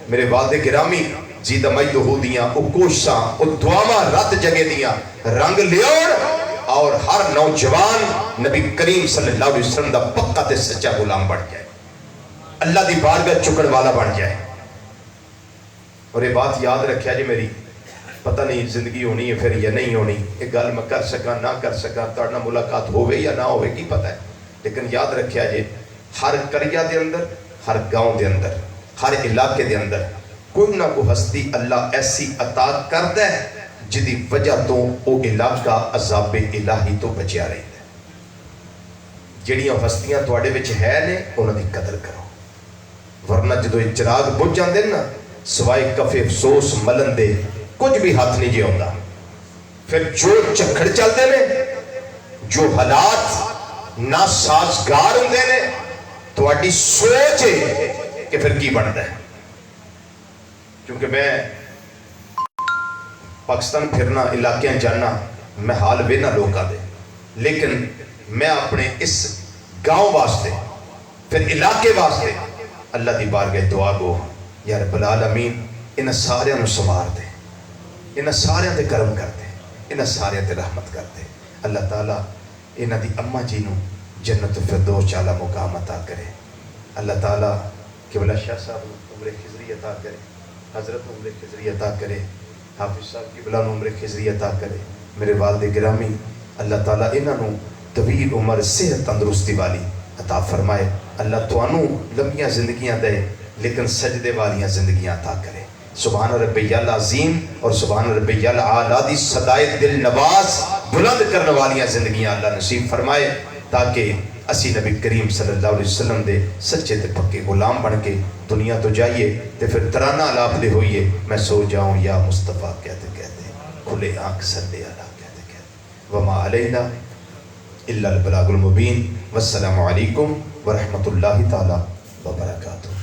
میرے والد گرامی جی دمجدہو دیاں او کوشاں او دعاواں رت جگہ دیاں رنگ لیوڑ، اور ہر نوجوان نبی کریم صلی اللہ علیہ وسلم دا پکا تے سچا غلام بن جائے، اللہ دی بارگاہ چکن والا بن جائے۔ اور یہ بات یاد رکھیا جی، میری پتہ نہیں زندگی ہونی ہے پھر یا نہیں ہونی، ایک گل میں کر سکا نہ کر سکا، تڑنا ملاقات ہوئے یا نہ ہوئے کی پتہ ہے، لیکن یاد رکھیا جی ہر قریہ دے اندر، ہر گاؤں دے اندر، ہر علاقے دے اندر کوئی نہ کوئی ہستی اللہ ایسی عطا کرتا ہے جدی وجہ تو او علاقہ عذاب الہی تو بچیا رہی ہے۔ جڑیاں ہستیاں تواڈے وچ ہے نے انہاں دی قدر کرو، ورنہ جدو یہ چراغ بجھ جاندے نا سوائے کفے افسوس ملن دے کچھ بھی ہاتھ نہیں جے ہوندا۔ پھر جو چکھڑ چلتے نے، جو حالات ناسازگار ہوندے نے، تواڈی سوچ ہے کہ پھر کی بنتا ہے۔ کیونکہ میں پاکستان پھرنا، علاقیاں جاننا، میں حال وینا لوگاں دے، لیکن میں اپنے اس گاؤں واسطے پھر علاقے واسطے اللہ دی بارگاہ دعا گو یا رب العالمین انہاں سارے نو سوار دے، انہاں سارے تے کرم کر دے، انہاں سارے تے رحمت کر دے۔ اللہ تعالیٰ انہاں دی اماں جی نو جنت الفردوس اعلیٰ مقام عطا کرے۔ اللہ تعالیٰ قبلہ شاہ صاحب عمر خضری عطا کرے، حضرت عمر خضری عطا کرے، حافظ صاحب قبلہ عمر خضری عطا کرے۔ میرے والد گرامی اللہ تعالیٰ انہاں نو طویل عمر صحت تندرستی والی عطا فرمائے۔ اللہ توانو لمبیاں زندگیاں دے لیکن سجدے والیاں زندگیاں عطا کرے۔ سبحان ربی العظیم اور سبحان ربی الاعلیٰ دی صدائے دل نواز بلند کرنے والیاں زندگیاں اللہ نصیب فرمائے، تاکہ اسی نبی کریم صلی اللہ علیہ وسلم دے سچے تے پکے غلام بن کے دنیا تو جائیے تے پھر ترانہ لاپ دے ہوئیے میں سو جاؤں یا مصطفیٰ کہتے کہتے، کھلے آنکھ صلی اللہ کہتے کہتے، وما علینا الا البلاغ المبین۔ والسلام علیکم ورحمۃ اللہ تعالی وبرکاتہ۔